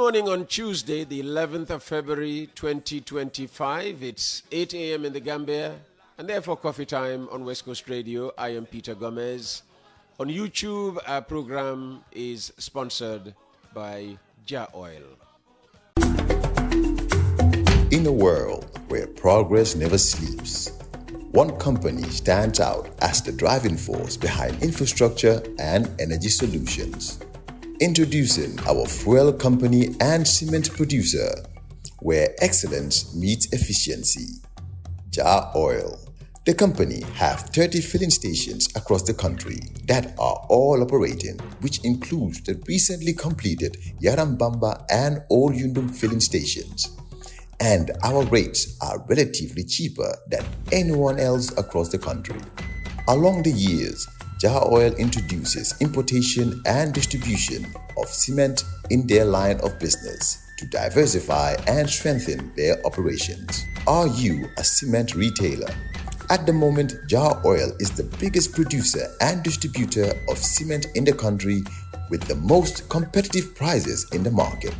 morning on Tuesday, the 11th of February 2025. It's 8 a.m. in the Gambia, and therefore coffee time on West Coast Radio. I am Peter Gomez. On YouTube, our program is sponsored by Jar Oil. In a world where progress never sleeps, one company stands out as the driving force behind infrastructure and energy solutions. Introducing our fuel company and cement producer, where excellence meets efficiency. Jar Oil. The company have 30 filling stations across the country that are all operating, which includes the recently completed Yarambamba and Old Yundum filling stations. And our rates are relatively cheaper than anyone else across the country. Along the years, Jar Oil introduces importation and distribution of cement in their line of business to diversify and strengthen their operations. Are you a cement retailer? At the moment, Jar Oil is the biggest producer and distributor of cement in the country with the most competitive prices in the market.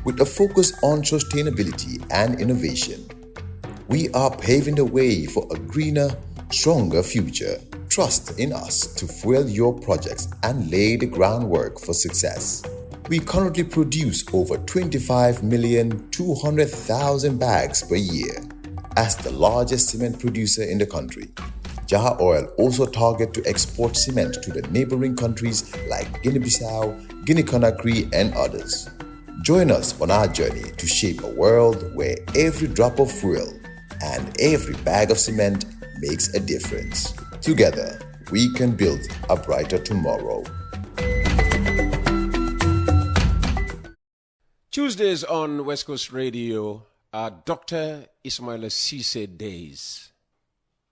With a focus on sustainability and innovation, we are paving the way for a greener, stronger future. Trust in us to fuel your projects and lay the groundwork for success. We currently produce over 25,200,000 bags per year. As the largest cement producer in the country, Jar Oil also targets to export cement to the neighboring countries like Guinea-Bissau, Guinea-Conakry, and others. Join us on our journey to shape a world where every drop of fuel and every bag of cement makes a difference. Together, we can build a brighter tomorrow. Tuesdays on West Coast Radio are Dr. Ismaila Cisse Days.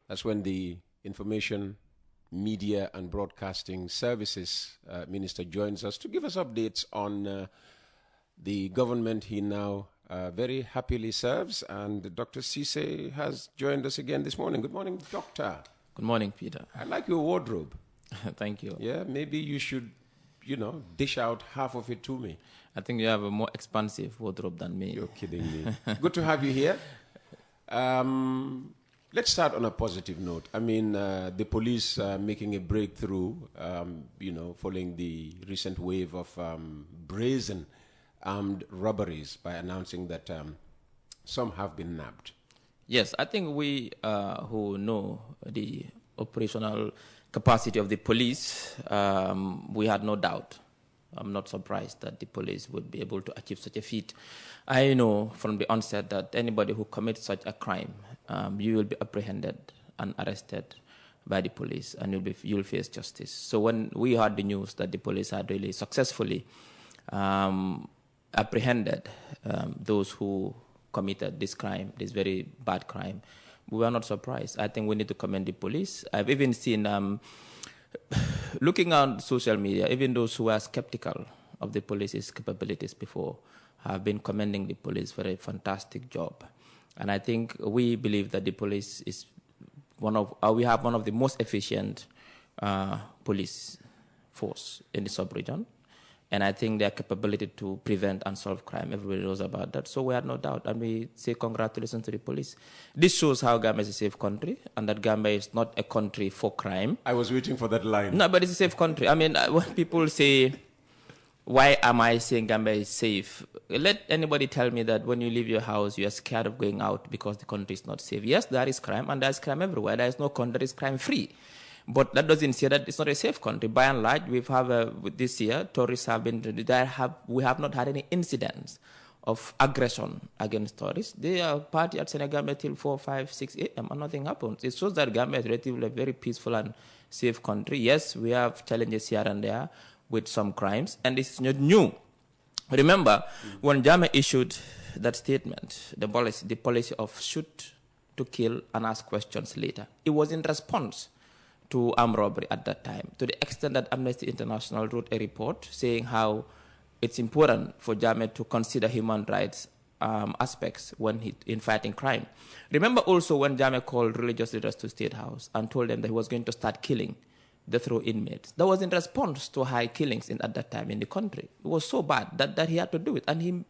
That's when the Information, Media and Broadcasting Services Minister joins us to give us updates on the government he now very happily serves. And Dr. Cisse has joined us again this morning. Good morning, Doctor. Good morning, Peter. I like your wardrobe. Thank you. Yeah, maybe you should, dish out half of it to me. I think you have a more expansive wardrobe than me. You're kidding me. Good to have you here. Let's start on a positive note. I mean, the police making a breakthrough, following the recent wave of brazen armed robberies by announcing that some have been nabbed. Yes, I think we who know the operational capacity of the police, we had no doubt. I'm not surprised that the police would be able to achieve such a feat. I know from the onset that anybody who commits such a crime, you will be apprehended and arrested by the police, and you'll face justice. So when we heard the news that the police had really successfully apprehended those who committed this crime, this very bad crime, we were not surprised. I think we need to commend the police. I've even seen, looking on social media, even those who are skeptical of the police's capabilities before have been commending the police for a fantastic job. And I think we believe that the police is we have one of the most efficient police force in the sub-region. And I think their capability to prevent and solve crime, everybody knows about that. So we have no doubt. And we say congratulations to the police. This shows how Gambia is a safe country and that Gambia is not a country for crime. I was waiting for that line. No, but it's a safe country. I mean, when people say, why am I saying Gambia is safe? Let anybody tell me that when you leave your house, you are scared of going out because the country is not safe. Yes, there is crime and there is crime everywhere. There is no country that is crime-free. But that doesn't say that it's not a safe country. By and large, this year, tourists have been, we have not had any incidents of aggression against tourists. They are party at Senegal till 4, 5, 6 a.m. and nothing happens. It shows that Gambia is relatively a very peaceful and safe country. Yes, we have challenges here and there with some crimes, and this is not new. Remember, when Jammeh issued that statement, the policy of shoot to kill and ask questions later, it was in response to armed robbery at that time, to the extent that Amnesty International wrote a report saying how it's important for Jammeh to consider human rights aspects in fighting crime. Remember also when Jammeh called religious leaders to State House and told them that he was going to start killing death row inmates. That was in response to high killings at that time in the country. It was so bad that he had to do it. And he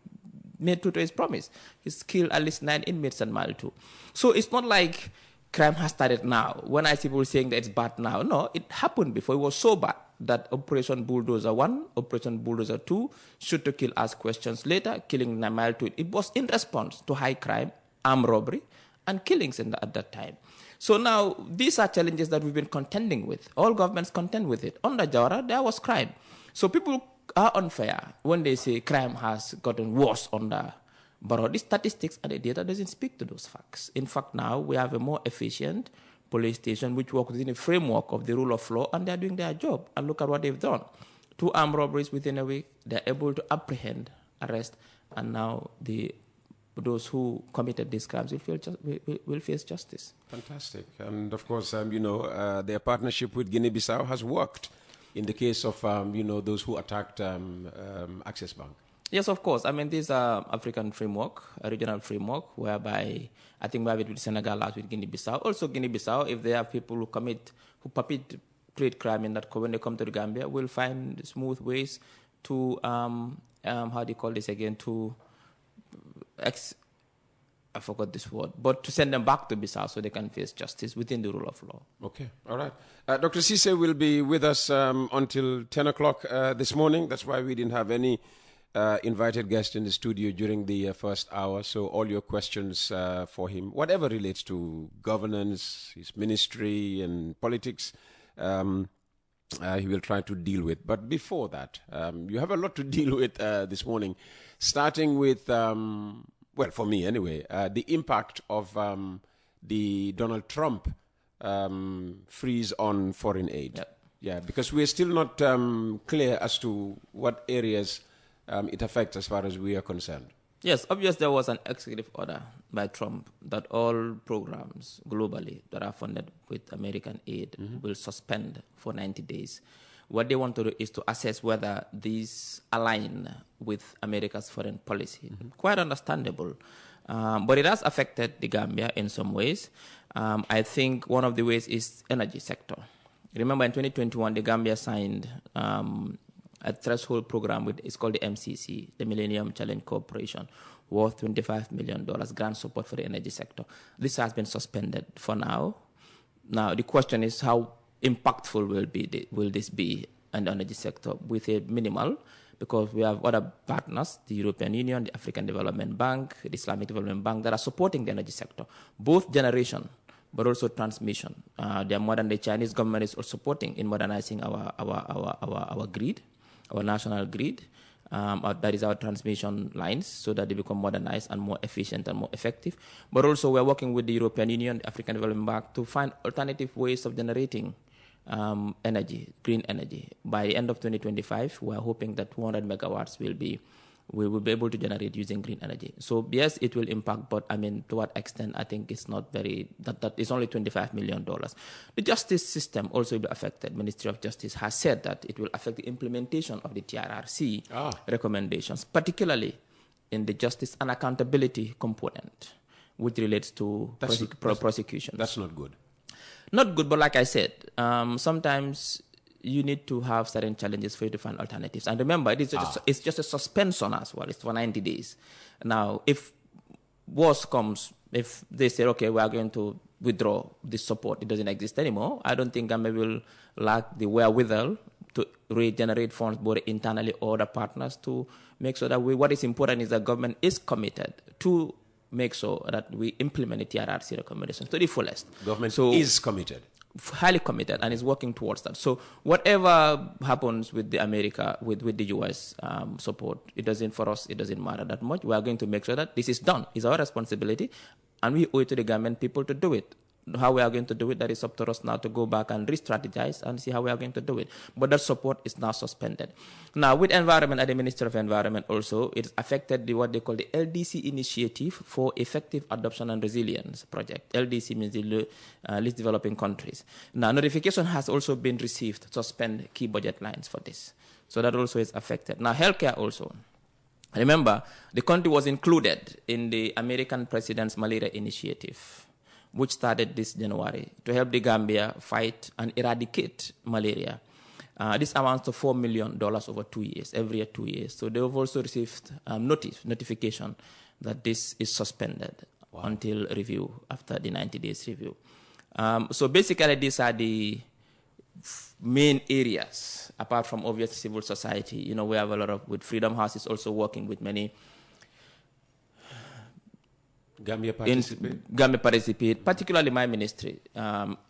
made true to his promise. He's killed at least 9 inmates at Mile 2. So it's not like crime has started now. When I see people saying that it's bad now, no, it happened before. It was so bad that Operation Bulldozer 1, Operation Bulldozer 2, shoot to kill, ask questions later, killing Mile 2. It was in response to high crime, armed robbery, and killings at that time. So now, these are challenges that we've been contending with. All governments contend with it. Under Jawara, there was crime. So people are unfair when they say crime has gotten worse under Barrow. The statistics and the data doesn't speak to those facts. In fact, now we have a more efficient police station which work within a framework of the rule of law, and they're doing their job. And look at what they've done. 2 armed robberies within a week. They're able to apprehend, arrest, and now those who committed these crimes will face justice. Fantastic. And of course, their partnership with Guinea-Bissau has worked in the case of, those who attacked Access Bank. Yes, of course. I mean, these are African framework, a regional framework, whereby I think we have it with Senegal as with Guinea-Bissau. Also, Guinea-Bissau, if they have people who perpetrate crime in that, when they come to the Gambia, we'll find smooth ways to, how do you call this again, I forgot this word, but to send them back to Bissau so they can face justice within the rule of law. Okay, all right. Dr. Cisse will be with us until 10 o'clock this morning. That's why we didn't have any invited guest in the studio during the first hour. So all your questions for him, whatever relates to governance, his ministry and politics, he will try to deal with. But before that, you have a lot to deal with this morning, starting with, well, for me anyway, the impact of the Donald Trump freeze on foreign aid. Yep. Yeah, because we're still not clear as to what areas it affects as far as we are concerned. Yes, obviously there was an executive order by Trump that all programs globally that are funded with American aid will suspend for 90 days. What they want to do is to assess whether these align with America's foreign policy. Quite understandable. But it has affected the Gambia in some ways. I think one of the ways is energy sector. Remember in 2021, the Gambia signed a threshold program it's called the MCC, the Millennium Challenge Corporation, worth $25 million grant support for the energy sector. This has been suspended for now. Now, the question is how impactful will this be in the energy sector with a minimal, because we have other partners, the European Union, the African Development Bank, the Islamic Development Bank, that are supporting the energy sector, both generation but also transmission. The modern day Chinese government is also supporting in modernizing our grid, our national grid. That is our transmission lines, so that they become modernized and more efficient and more effective. But also we're working with the European Union, the African Development Bank, to find alternative ways of generating energy, green energy. By the end of 2025, we're hoping that 200 megawatts we will be able to generate using green energy. So yes, it will impact, but I mean, to what extent, I think it's not very, that is only $25 million. The justice system also will be affected. Ministry of Justice has said that it will affect the implementation of the TRRC recommendations, particularly in the justice and accountability component, which relates to prosecutions. That's not good. Not good, but like I said, sometimes you need to have certain challenges for you to find alternatives. And remember, it's just a suspension as well. It's for 90 days. Now, if worse comes, if they say, okay, we are going to withdraw this support, it doesn't exist anymore, I don't think Gambia will lack the wherewithal to regenerate funds both internally or the partners to make sure that what is important is that government is committed to make sure that we implement the TRRC recommendations to the fullest. Government is committed. Highly committed and is working towards that. So whatever happens with the US support, it doesn't matter that much. We are going to make sure that this is done. It's our responsibility, and we owe it to the government people to do it. How we are going to do it, that is up to us now to go back and re-strategize and see how we are going to do it. But that support is now suspended. Now, with environment at the Ministry of Environment also, it affected what they call the LDC Initiative for Effective Adoption and Resilience Project. LDC means the least developing countries. Now, notification has also been received to suspend key budget lines for this. So that also is affected. Now, healthcare also. Remember, the country was included in the American President's Malaria Initiative. which started this January to help the Gambia fight and eradicate malaria. This amounts to $4 million over 2 years, every year 2 years. So they have also received notification that this is suspended until review, after the 90 days review. So basically, these are the main areas, apart from obvious civil society. You know, we have a lot of, with Freedom House is also working with many. Gambia participate, particularly my ministry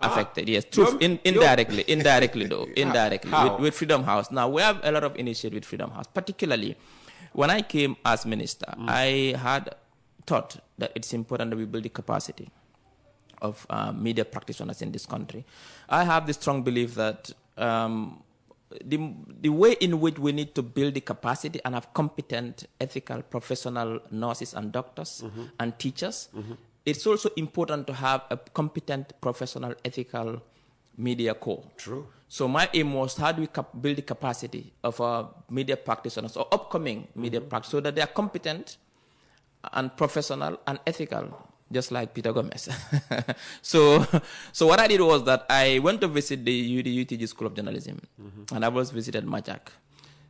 affected. Yes, true. Indirectly though. Indirectly with Freedom House. Now we have a lot of initiatives with Freedom House. Particularly, when I came as minister, I had thought that it's important that we build the capacity of media practitioners in this country. I have the strong belief that the way in which we need to build the capacity and have competent, ethical, professional nurses and doctors and teachers, it's also important to have a competent, professional, ethical media corps. True. So my aim was, how do we build the capacity of our media practitioners or upcoming media practitioners so that they are competent and professional and ethical, just like Peter Gomez. So what I did was that I went to visit the UTG School of Journalism, and I was visited Majak.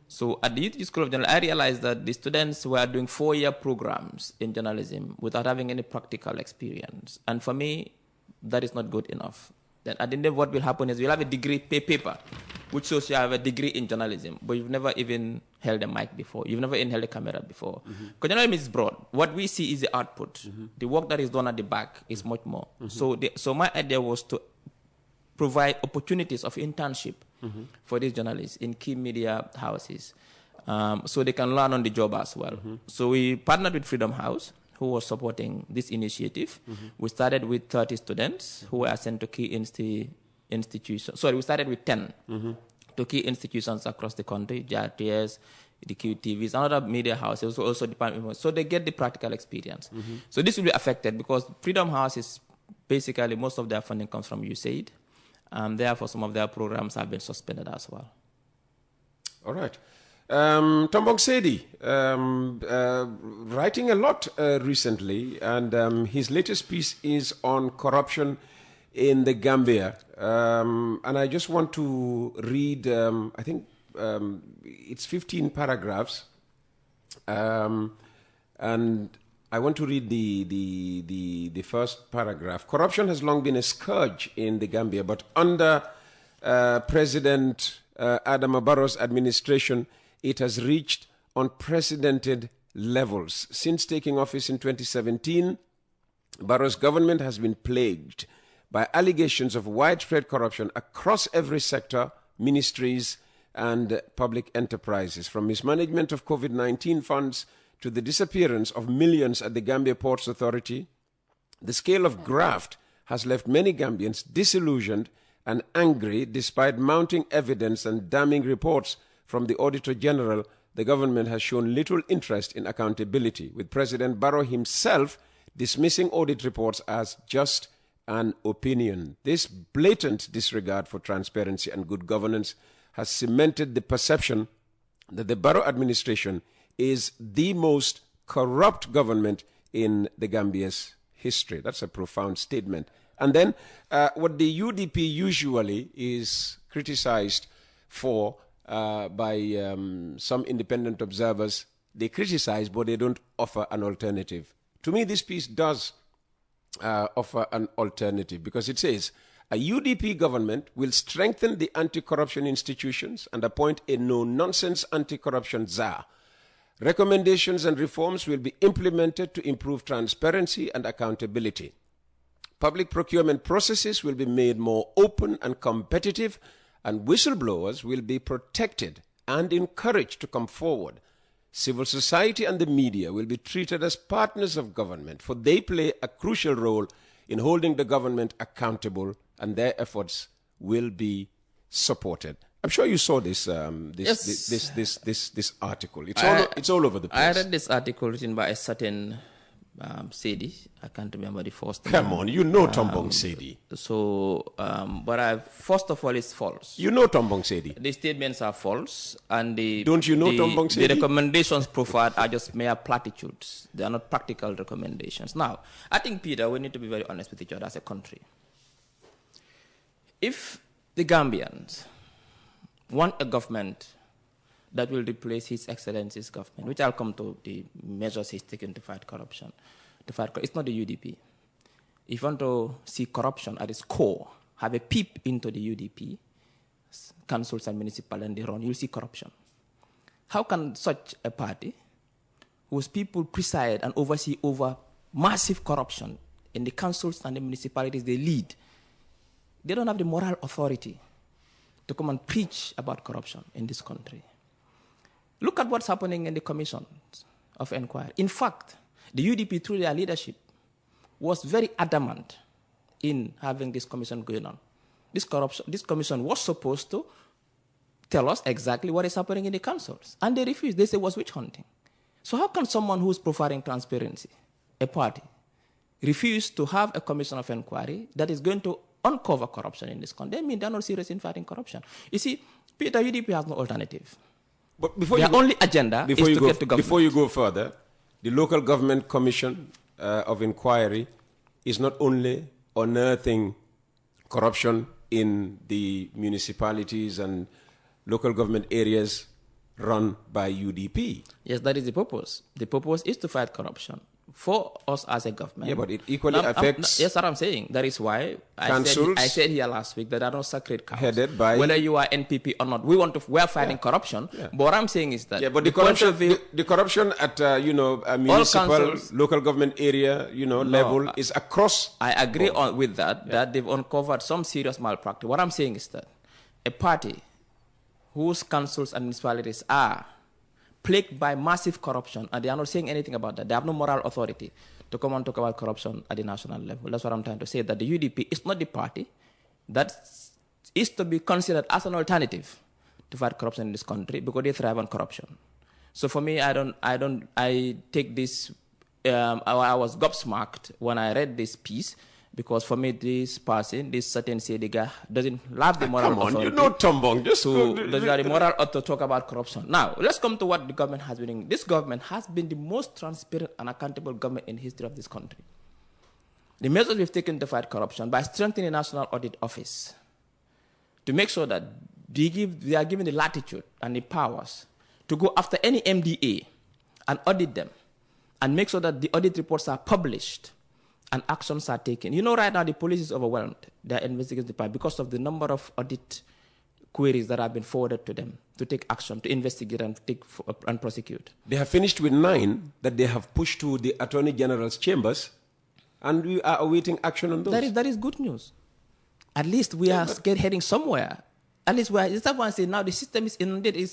So at the UTG School of Journalism, I realized that the students were doing 4-year programs in journalism without having any practical experience. And for me, that is not good enough. Then at the end, what will happen is you'll have a degree paper, which shows you have a degree in journalism, but you've never even held a mic before. You've never even held a camera before. Because journalism is broad. What we see is the output. The work that is done at the back is much more. So my idea was to provide opportunities of internship for these journalists in key media houses, so they can learn on the job as well. So we partnered with Freedom House, who was supporting this initiative. We started with 30 students who were sent to key institutions. Sorry, we started with 10 to key institutions across the country, JRTS, the QTVs, another media houses, also department. So they get the practical experience. So this will be affected because Freedom House is basically, most of their funding comes from USAID. Therefore, some of their programs have been suspended as well. All right. Tombong Sedi, writing a lot recently, and his latest piece is on corruption in the Gambia. And I just want to read, I think it's 15 paragraphs. And I want to read the first paragraph. Corruption has long been a scourge in the Gambia, but under President Adama Barrow's administration, it has reached unprecedented levels. Since taking office in 2017, Barrow's government has been plagued by allegations of widespread corruption across every sector, ministries, and public enterprises, from mismanagement of COVID-19 funds to the disappearance of millions at the Gambia Ports Authority. The scale of graft has left many Gambians disillusioned and angry. Despite mounting evidence and damning reports from the Auditor General, the government has shown little interest in accountability, with President Barrow himself dismissing audit reports as just an opinion. This blatant disregard for transparency and good governance has cemented the perception that the Barrow administration is the most corrupt government in the Gambia's history. That's a profound statement. And then what the UDP usually is criticized for by some independent observers, they criticize, but they don't offer an alternative. To me, this piece does offer an alternative, because it says, a UDP government will strengthen the anti-corruption institutions and appoint a no-nonsense anti-corruption czar. Recommendations and reforms will be implemented to improve transparency and accountability. Public procurement processes will be made more open and competitive, and whistleblowers will be protected and encouraged to come forward. Civil society and the media will be treated as partners of government, for they play a crucial role in holding the government accountable, and their efforts will be supported. I'm sure you saw this this article. It's all over the place. I read this article written by a certain Sedi. I can't remember the first name. Come on, you know Tombong Sedi. So, but first of all, it's false. You know Tombong Sedi. The statements are false, and Don't you know Tombong Sedi? The recommendations profiled are just mere platitudes. They are not practical recommendations. Now, I think, Peter, we need to be very honest with each other as a country. If the Gambians want a government that will replace His Excellency's government, which I'll come to the measures he's taken to fight corruption. It's not the UDP. If you want to see corruption at its core, have a peep into the UDP, councils and municipal and they run, you'll see corruption. How can such a party, whose people preside and oversee over massive corruption in the councils and the municipalities they lead, they don't have the moral authority to come and preach about corruption in this country? Look at what's happening in the commissions of inquiry. In fact, the UDP, through their leadership, was very adamant in having this commission going on. This commission was supposed to tell us exactly what is happening in the councils. And they refused. They say it was witch hunting. So how can someone who's providing transparency, a party, refuse to have a commission of inquiry that is going to uncover corruption in this country? They mean they're not serious in fighting corruption. You see, Peter, UDP has no alternative. But before their only agenda is to get to government. Before you go further, the Local Government Commission of Inquiry is not only unearthing corruption in the municipalities and local government areas run by UDP. Yes, that is the purpose. The purpose is to fight corruption for us as a government. Yeah, but it equally affects... Yes, what I'm saying. That is why I said here last week that there are no sacred cows. Headed by... Whether you are NPP or not, we are fighting corruption. Yeah. But what I'm saying is that... Yeah, but the corruption at, a municipal, local government area, level is across... I agree with that, that they've uncovered some serious malpractice. What I'm saying is that a party whose councils and municipalities are plagued by massive corruption, and they are not saying anything about that. They have no moral authority to come and talk about corruption at the national level. That's what I'm trying to say, that the UDP is not the party that is to be considered as an alternative to fight corruption in this country, because they thrive on corruption. So for me, I take this, I was gobsmacked when I read this piece, because for me, this person, this certain Sediga, doesn't have the moral authority. You know Tombong, doesn't have the moral authority to talk about corruption. Now, let's come to what the government has been doing. This government has been the most transparent and accountable government in the history of this country. The measures we've taken to fight corruption by strengthening the National Audit Office to make sure that they are given the latitude and the powers to go after any MDA and audit them and make sure that the audit reports are published and actions are taken. Right now the police is overwhelmed. They are investigating the part because of the number of audit queries that have been forwarded to them to take action, to investigate and prosecute. They have finished with 9 that they have pushed to the Attorney General's chambers, and we are awaiting action on those. That is good news. At least we are heading somewhere. At least that's why I say now the system is inundated.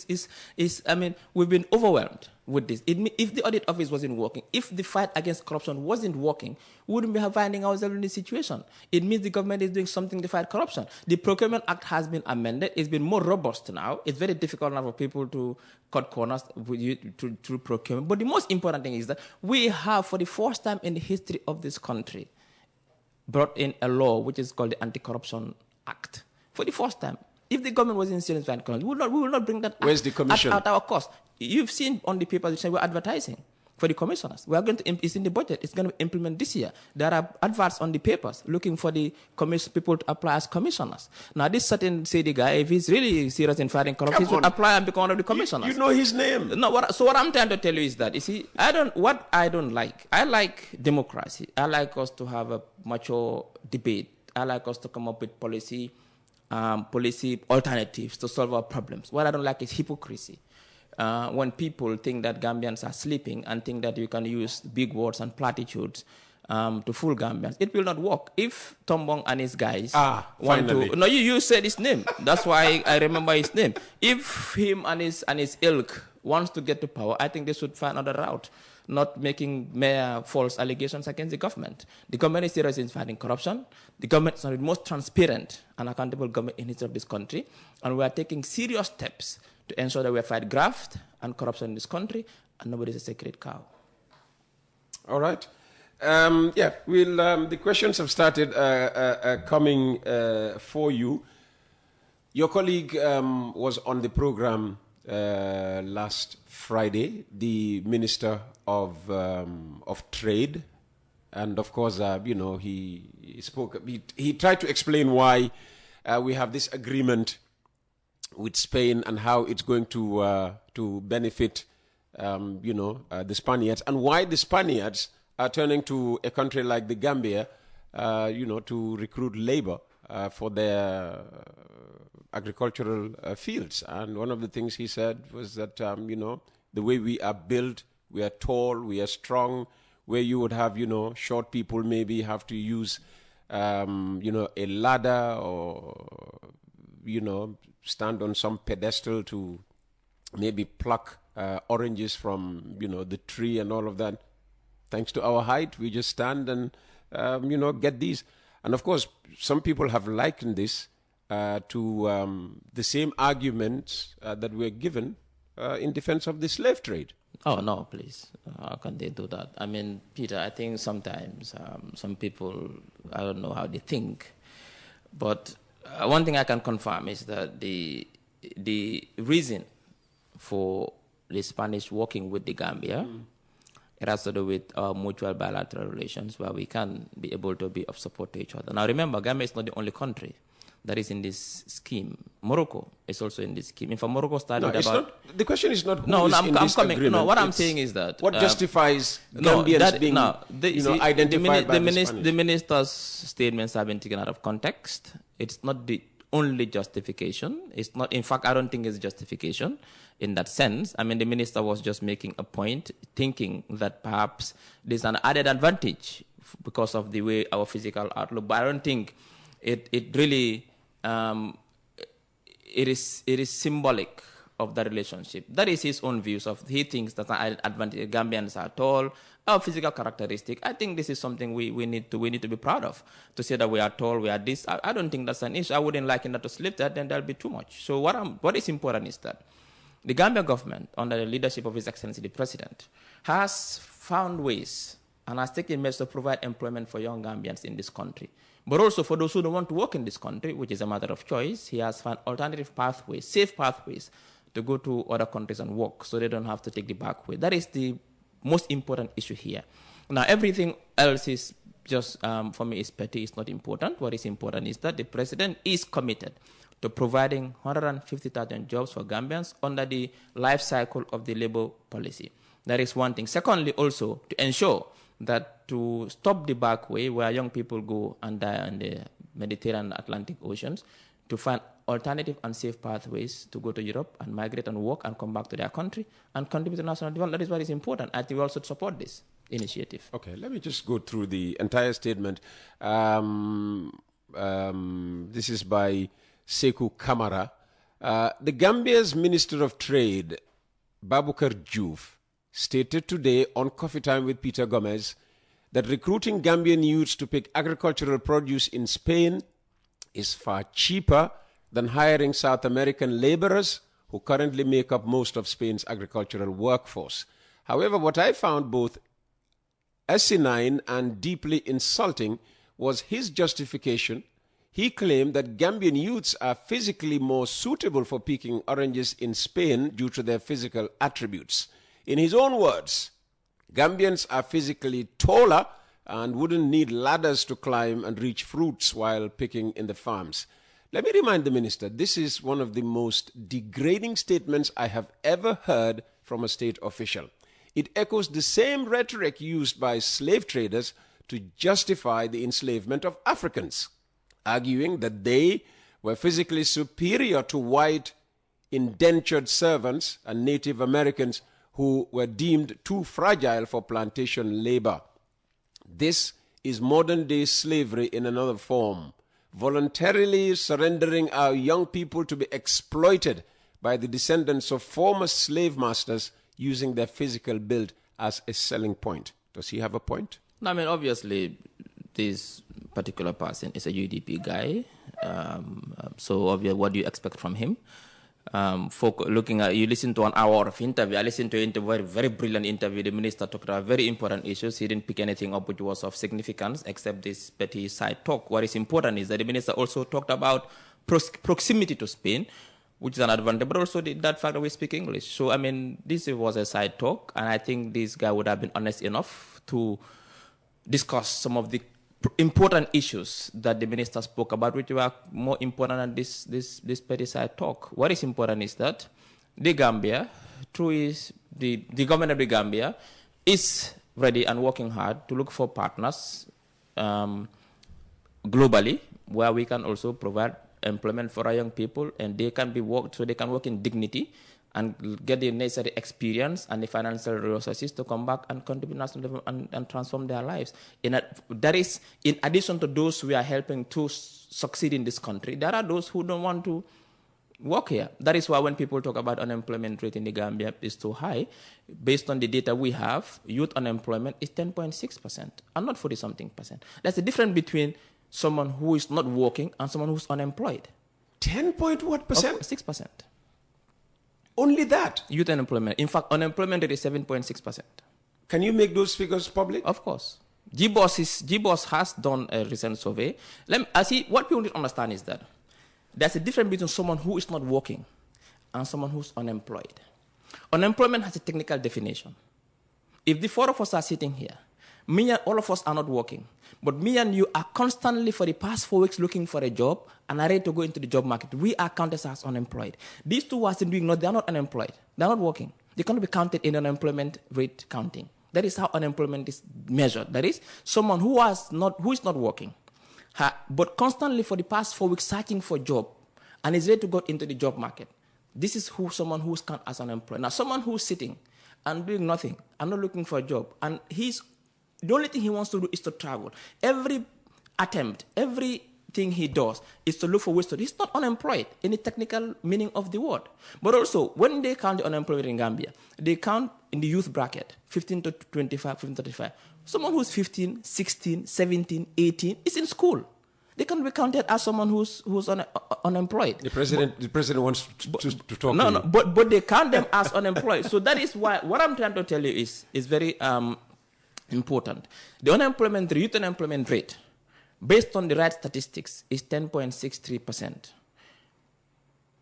We've been overwhelmed with this. If the audit office wasn't working, if the fight against corruption wasn't working, we wouldn't be finding ourselves in this situation. It means the government is doing something to fight corruption. The Procurement Act has been amended. It's been more robust now. It's very difficult now for people to cut corners through procurement. But the most important thing is that we have, for the first time in the history of this country, brought in a law which is called the Anti-Corruption Act. For the first time. If the government was in serious fight corruption, we will not bring that Where's the commission? At our cost. You've seen on the papers we're advertising for the commissioners. We are going to, it's in the budget. It's going to implement this year. There are adverts on the papers looking for the people to apply as commissioners. Now, this certain city guy, if he's really serious in fighting corruption, he should apply and become one of the commissioners. You know his name. No, so what I'm trying to tell you is that, you see, I don't like. I like democracy. I like us to have a mature debate. I like us to come up with policy alternatives to solve our problems. What I don't like is hypocrisy. When people think that Gambians are sleeping and think that you can use big words and platitudes to fool Gambians, it will not work. If Tombong and his guys want to... No, you said his name. That's why I remember his name. If him and his ilk wants to get to power, I think they should find another route, not making mere false allegations against the government. The government is serious in fighting corruption. The government is the most transparent and accountable government in the history of this country. And we are taking serious steps to ensure that we fight graft and corruption in this country, and nobody is a sacred cow. All right. The questions have started coming for you. Your colleague was on the program last Friday, the Minister of Trade, and of course, he spoke. He tried to explain why we have this agreement with Spain and how it's going to benefit, the Spaniards, and why the Spaniards are turning to a country like the Gambia, to recruit labor for their agricultural fields. And one of the things he said was that, the way we are built, we are tall, we are strong, where you would have, short people maybe have to use, a ladder or, stand on some pedestal to maybe pluck oranges from, the tree and all of that. Thanks to our height, we just stand and, get these. And of course, some people have likened this to the same arguments that were given in defense of the slave trade. Oh, no, please. How can they do that? I mean, Peter, I think sometimes some people, I don't know how they think, but one thing I can confirm is that the reason for the Spanish working with the Gambia, it has to do with our mutual bilateral relations where we can be able to be of support to each other. Now, remember, Gambia is not the only country that is in this scheme. Morocco is also in this scheme. In fact, Morocco started the question is not who is in this agreement. No, what I'm saying is that... What justifies Gambians being identified by the Spanish? The minister's statements have been taken out of context. It's not the only justification. It's not. In fact, I don't think it's justification in that sense. I mean, the minister was just making a point, thinking that perhaps there's an added advantage because of the way our physical outlook. But I don't think it really... It is symbolic of the relationship. That is his own views of. He thinks that advantage Gambians are tall, our physical characteristic. I think this is something we need to be proud of. To say that we are tall, we are this. I don't think that's an issue. I wouldn't liken that to slip that. Then that'll be too much. So what is important is that the Gambia government, under the leadership of His Excellency the President, has found ways and has taken measures to provide employment for young Gambians in this country. But also for those who don't want to work in this country, which is a matter of choice, he has found alternative pathways, safe pathways, to go to other countries and work so they don't have to take the back way. That is the most important issue here. Now, everything else is just, for me, is petty. It's not important. What is important is that the president is committed to providing 150,000 jobs for Gambians under the life cycle of the labor policy. That is one thing. Secondly, also, to ensure that to stop the back way where young people go and die in the Mediterranean and Atlantic Oceans, to find alternative and safe pathways to go to Europe and migrate and work and come back to their country and contribute to national development. That is what is important. I think we also support this initiative. Okay, let me just go through the entire statement. This is by Sekou Kamara. The Gambia's Minister of Trade, Baboucar Diouf, stated today on Coffee Time with Peter Gomez that recruiting Gambian youths to pick agricultural produce in Spain is far cheaper than hiring South American laborers who currently make up most of Spain's agricultural workforce. However, what I found both asinine and deeply insulting was his justification. He claimed that Gambian youths are physically more suitable for picking oranges in Spain due to their physical attributes. In his own words, Gambians are physically taller and wouldn't need ladders to climb and reach fruits while picking in the farms. Let me remind the minister, this is one of the most degrading statements I have ever heard from a state official. It echoes the same rhetoric used by slave traders to justify the enslavement of Africans, arguing that they were physically superior to white indentured servants and Native Americans who were deemed too fragile for plantation labor. This is modern-day slavery in another form, voluntarily surrendering our young people to be exploited by the descendants of former slave masters using their physical build as a selling point. Does he have a point? No, I mean, obviously, this particular person is a UDP guy, so obviously, what do you expect from him? looking at, you listen to an hour of interview. I listened to a very, very brilliant interview. The minister talked about very important issues. He didn't pick anything up which was of significance except this petty side talk. What is important is that the minister also talked about proximity to Spain, which is an advantage, but also that fact that we speak English. So, I mean, this was a side talk, and I think this guy would have been honest enough to discuss some of the important issues that the minister spoke about, which were more important than this petty side talk. What is important is that the Gambia, through the government of the Gambia, is ready and working hard to look for partners globally, where we can also provide employment for our young people, and they can work in dignity and get the necessary experience and the financial resources to come back and contribute national development and transform their lives. That is, in addition to those we are helping to succeed in this country, there are those who don't want to work here. That is why when people talk about unemployment rate in the Gambia is too high, based on the data we have, youth unemployment is 10.6% and not 40-something%. That's the difference between someone who is not working and someone who's unemployed. 10.what%? 6%. Only that? Youth unemployment. In fact, unemployment rate is 7.6%. Can you make those figures public? Of course. GBOS has done a recent survey. What people need to understand is that there's a difference between someone who is not working and someone who's unemployed. Unemployment has a technical definition. If the four of us are sitting here, me and all of us are not working, but me and you are constantly for the past 4 weeks looking for a job and are ready to go into the job market, we are counted as unemployed. These two who are doing they are not unemployed. They are not working. They cannot be counted in unemployment rate counting. That is how unemployment is measured. That is, someone who is not working, but constantly for the past 4 weeks searching for a job and is ready to go into the job market. This is someone who is counted as unemployed. Now, someone who is sitting and doing nothing and not looking for a job, and the only thing he wants to do is to travel. Every attempt, everything he does is to look for ways to. He's not unemployed in the technical meaning of the word. But also, when they count the unemployed in Gambia, they count in the youth bracket, 15 to 25, 15 to 35. Someone who's 15, 16, 17, 18 is in school. They can be counted as someone who's unemployed. The president wants to talk. No, but they count them as unemployed. So that is why what I'm trying to tell you is very important. The youth unemployment rate, based on the right statistics, is 10.63%.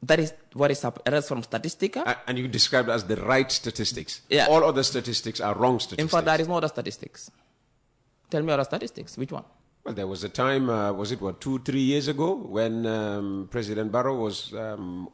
That is what is up. That's from Statistica. And you described it as the right statistics. Yeah. All other statistics are wrong statistics. In fact, there is no other statistics. Tell me other statistics. Which one? Well, there was a time, 2-3 years ago, when President Barrow was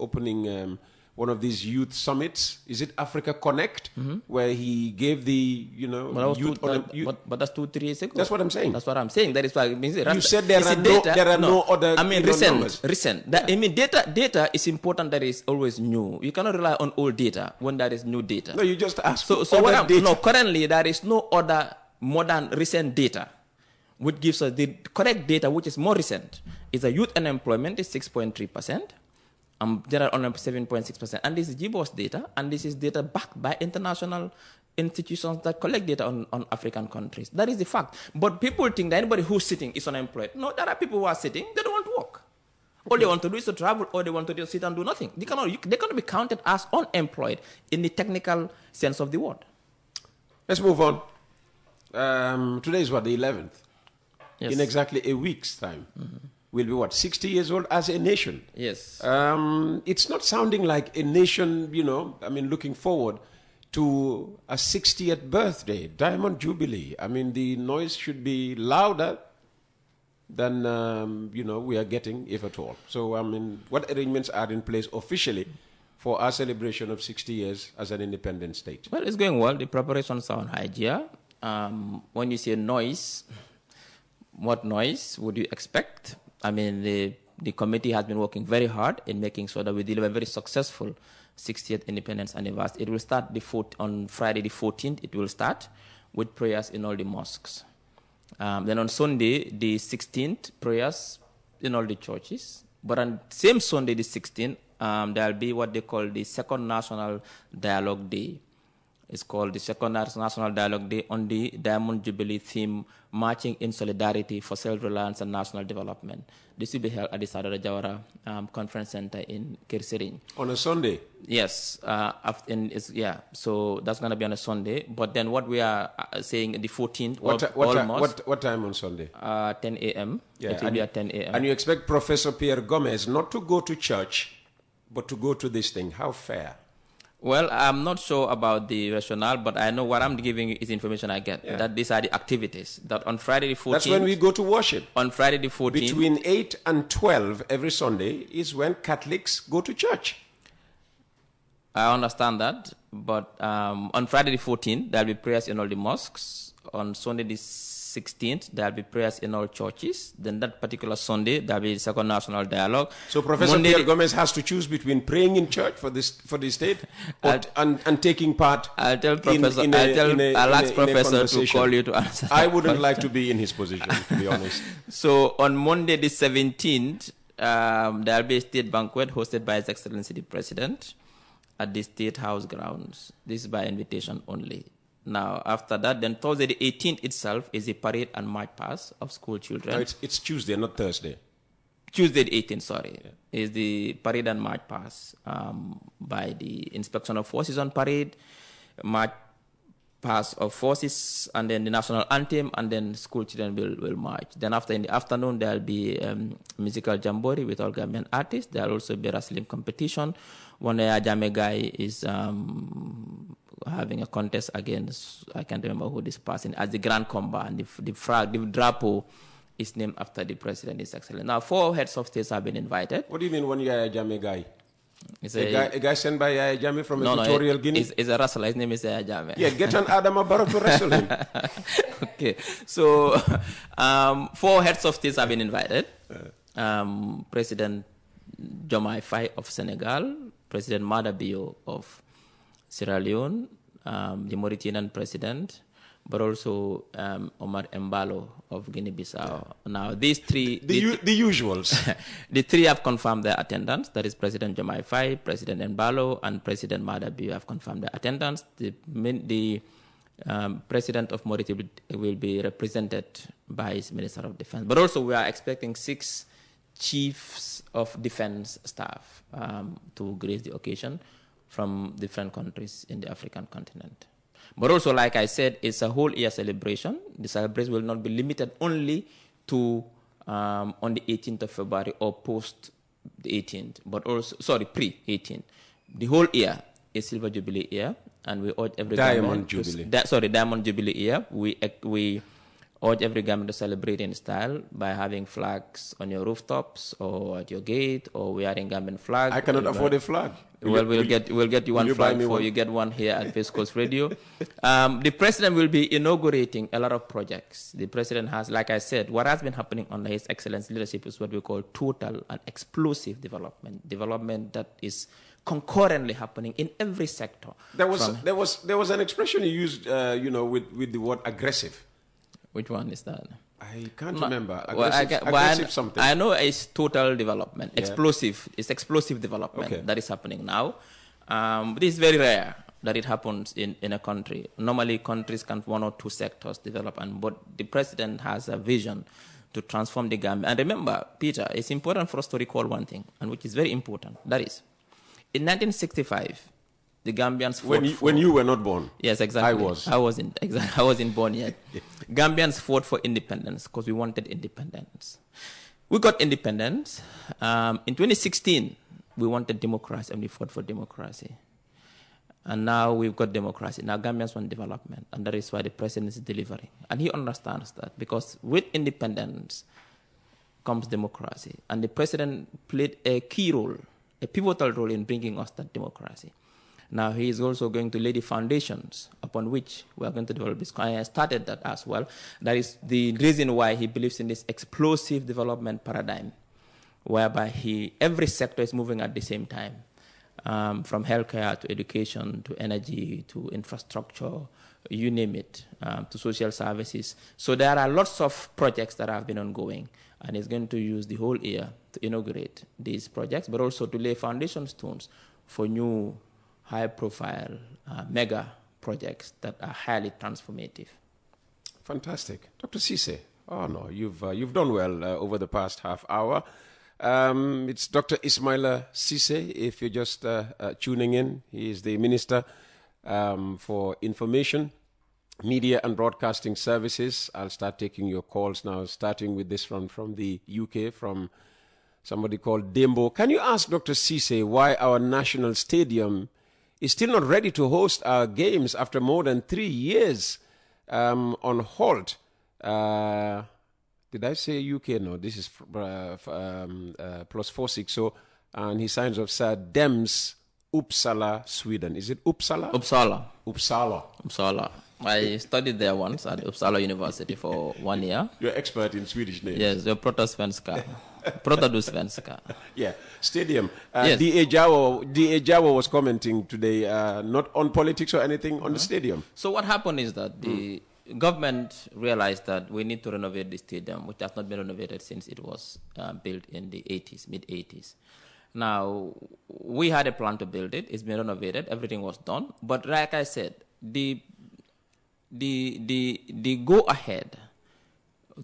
opening one of these youth summits. Is it Africa Connect? Mm-hmm. Where he gave the, youth... But that's 2-3 years ago. That's what I'm saying. That's what I'm saying. That is why it means... You said there are no other numbers. Recent. I mean, data is important that is always new. You cannot rely on old data when there is new data. No, you just asked currently there is no other modern recent data which gives us the correct data, which is more recent, is a youth unemployment is 6.3%, general unemployment 7.6%, and this is GBOS data, and this is data backed by international institutions that collect data on African countries. That is the fact. But people think that anybody who's sitting is unemployed. No, there are people who are sitting, they don't want to work. All they want to do is to travel, or they want to just sit and do nothing. They cannot be counted as unemployed in the technical sense of the word. Let's move on. Today is the 11th? Yes. In exactly a week's time. Mm-hmm. We'll be 60 years old as a nation. Yes. It's not sounding like a nation, looking forward to a 60th birthday, Diamond Jubilee. I mean, the noise should be louder than, we are getting, if at all. So, what arrangements are in place officially for our celebration of 60 years as an independent state? Well, it's going well. The preparations are on high gear. When you say noise, what noise would you expect? I mean, the committee has been working very hard in making sure that we deliver a very successful 60th independence anniversary. It will start on Friday the 14th. It will start with prayers in all the mosques. Then on Sunday, the 16th, prayers in all the churches. But on same Sunday, the 16th, there will be what they call the Second National Dialogue Day. It's called the Second National Dialogue Day on the Diamond Jubilee theme, Marching in Solidarity for Self-Reliance and National Development. This will be held at the Sadara Jawara Conference Center in Kirsiring. On a Sunday? Yes. So that's going to be on a Sunday. But then what we are saying, the 14th, what time on Sunday? 10 a.m. Yeah, It will be at 10 a.m. And you expect Professor Pierre Gomez not to go to church, but to go to this thing. How fair? Well, I'm not sure about the rationale, but I know what I'm giving you is information I get. Yeah. That these are the activities. That on Friday the 14th... That's when we go to worship. On Friday the 14th... Between 8 and 12 every Sunday is when Catholics go to church. I understand that. But on Friday the 14th, there will be prayers in all the mosques. On Sunday the 16th, there will be prayers in all churches. Then that particular Sunday, there will be the Second National Dialogue. So Professor Pierre Gomez has to choose between praying in church for the state and taking part. I'll tell Professor. I'll ask Professor to call you to answer. I wouldn't like to be in his position, to be honest. So on Monday the 17th, there will be a state banquet hosted by His Excellency the President at the State House grounds. This is by invitation only. Now, after that, then Thursday the 18th itself is a parade and march past of school children. No, it's Tuesday, not Thursday. Tuesday the 18th, sorry, is the parade and march past by the Inspection of Forces on parade, march past of forces, and then the national anthem, and then school children will march. Then after, in the afternoon, there will be musical jamboree with all Gambian artists. There will also be a wrestling competition. One Jame guy is having a contest against, I can't remember who this person, as the Grand Combat, and the flag, the drapeau is named after the president, His Excellency. Now, 4 heads of states have been invited. What do you mean one Yaya Jame guy? A guy sent by Yaya Jame from Equatorial Guinea? He's a wrestler. His name is Yaya Jame. Yeah, get an Adama Barrow to wrestle him. Okay. So, 4 heads of states have been invited. President Diomaye Faye of Senegal, President Mada Bio of Sierra Leone, the Mauritanian president, but also Omar Embalo of Guinea-Bissau. Now, these three... The usuals. The 3 have confirmed their attendance. That is President Diomaye Faye, President Embalo, and President Mada Bio have confirmed their attendance. The president of Mauritania will be represented by his Minister of Defense. But also, we are expecting 6 chiefs of defense staff to grace the occasion from different countries in the African continent. But also, like I said, it's a whole year celebration. The celebration will not be limited only to on the 18th of February or post the 18th, but also, pre-18th. The whole year is Silver Jubilee year, and we urge every Diamond Jubilee. Diamond Jubilee year. We urge every government to celebrate in style by having flags on your rooftops or at your gate or wearing government flag. I cannot afford a flag. We'll get you one flag before you get one here at West Coast Radio. The president will be inaugurating a lot of projects. The president has, like I said, what has been happening under His Excellency leadership is what we call total and explosive development that is concurrently happening in every sector. There was an expression you used, with the word aggressive. Which one is that? I can't remember. Aggressive something. I know it's total development, explosive. It's explosive development that is happening now. But it's very rare that it happens in a country. Normally, countries can 1 or 2 sectors develop, but the president has a vision to transform the Gambia. And remember, Peter, it's important for us to recall one thing, and which is very important. That is, in 1965. The Gambians fought when you were not born. Yes, exactly. I wasn't born yet. Gambians fought for independence because we wanted independence. We got independence. In 2016, we wanted democracy and we fought for democracy. And now we've got democracy. Now Gambians want development, and that is why the president is delivering. And he understands that because with independence comes democracy. And the president played a key role, a pivotal role in bringing us that democracy. Now, he is also going to lay the foundations upon which we are going to develop this. I started that as well. That is the reason why he believes in this explosive development paradigm, whereby every sector is moving at the same time, from healthcare to education to energy to infrastructure, you name it, to social services. So there are lots of projects that have been ongoing, and he's going to use the whole year to inaugurate these projects, but also to lay foundation stones for new high-profile, mega projects that are highly transformative. Fantastic. Dr. Cisse, oh no, you've done well over the past half hour. It's Dr. Ismaila Cisse, if you're just tuning in. He is the Minister for Information, Media and Broadcasting Services. I'll start taking your calls now, starting with this one from the UK, from somebody called Dembo. Can you ask Dr. Cisse why our national stadium is still not ready to host our games after more than 3 years on halt? Did I say UK? No, this is plus 460. And he signs off, Sir Dems, Uppsala, Sweden. Is it Uppsala? Uppsala. Uppsala. Uppsala. I studied there once at Uppsala University for 1 year. You're expert in Swedish names. Yes, you're Protosvenska. Protodusvenska. Yeah, stadium. Yes. D.A. Jawo was commenting today, not on politics or anything, on the stadium. So what happened is that the government realized that we need to renovate the stadium, which has not been renovated since it was built in the 80s, mid-80s. Now, we had a plan to build it. It's been renovated. Everything was done. But like I said, the go-ahead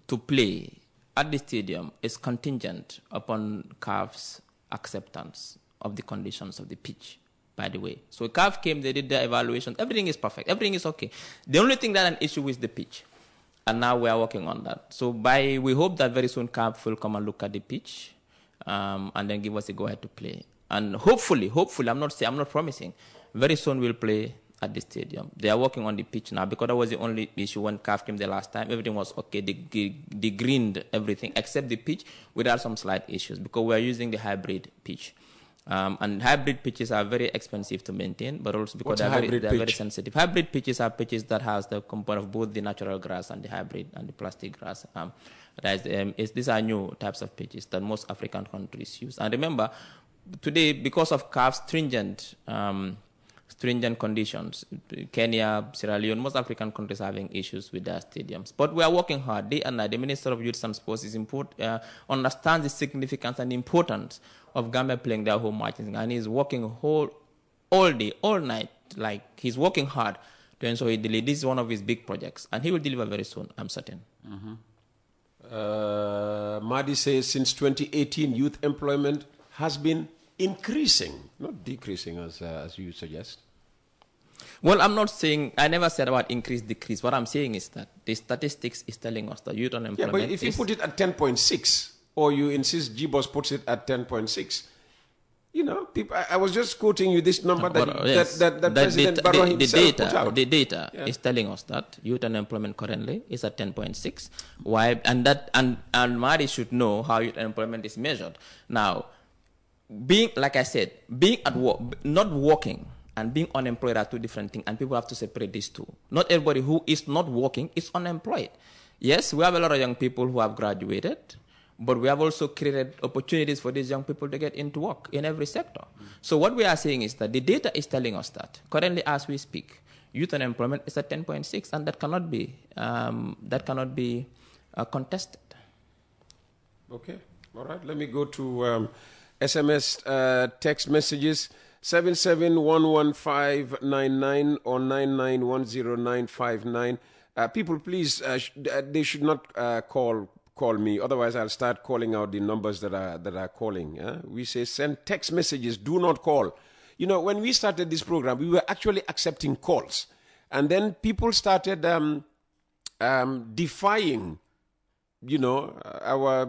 to play at the stadium is contingent upon CAF's acceptance of the conditions of the pitch, by the way. So CAF came, they did their evaluation. Everything is perfect. Everything is okay. The only thing that's an issue is the pitch. And now we are working on that. So we hope that very soon CAF will come and look at the pitch and then give us a go-ahead to play. And hopefully, I'm not promising, very soon we'll play at the stadium. They are working on the pitch now because that was the only issue when CAF came the last time. Everything was okay. They greened everything except the pitch without some slight issues because we are using the hybrid pitch. And hybrid pitches are very expensive to maintain, but also because they're very sensitive. Hybrid pitches are pitches that has the component of both the natural grass and the hybrid and the plastic grass. These are new types of pitches that most African countries use. And remember, today, because of CAF's stringent conditions, Kenya, Sierra Leone, most African countries are having issues with their stadiums. But we are working hard day and night. The Minister of Youth and Sports understands the significance and importance of Gambia playing their home matches, and he's working all day, all night. Like, he's working hard to ensure he delivers. This is one of his big projects, and he will deliver very soon, I'm certain. Madi says since 2018, youth employment has been increasing, not decreasing as you suggest. Well, I never said about increase, decrease. What I'm saying is that the statistics is telling us that youth unemployment but if you put it at 10.6, or you insist GBOS puts it at 10.6, people, I was just quoting you this number that President Barrow himself put out. The data is telling us that youth unemployment currently is at 10.6. Why? And Mari should know how youth unemployment is measured. Now, like I said, being at work, not working, and being unemployed are two different things, and people have to separate these two. Not everybody who is not working is unemployed. Yes, we have a lot of young people who have graduated, but we have also created opportunities for these young people to get into work in every sector. So what we are saying is that the data is telling us that currently, as we speak, youth unemployment is at 10.6, and that cannot be contested. Okay, all right. Let me go to SMS text messages. 7711599 or 9910959. People, please, they should not call me. Otherwise, I'll start calling out the numbers that are calling. We say send text messages. Do not call. When we started this program, we were actually accepting calls, and then people started defying our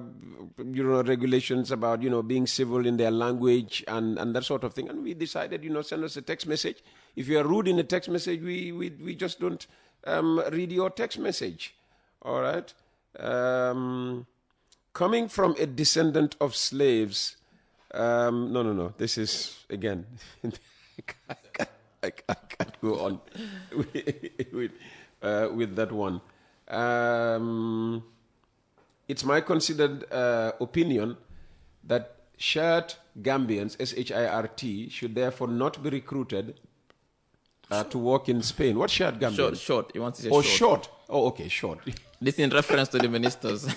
regulations about being civil in their language and that sort of thing, and we decided send us a text message. If you are rude in a text message, we just don't read your text message. All right. Coming from a descendant of slaves, no, this is again I can't go on with that one. It's my considered opinion that shirt Gambians, SHIRT, should therefore not be recruited to work in Spain. What shirt Gambians? Short. You want to say short? Short. Oh, okay, short. This is in reference to the minister's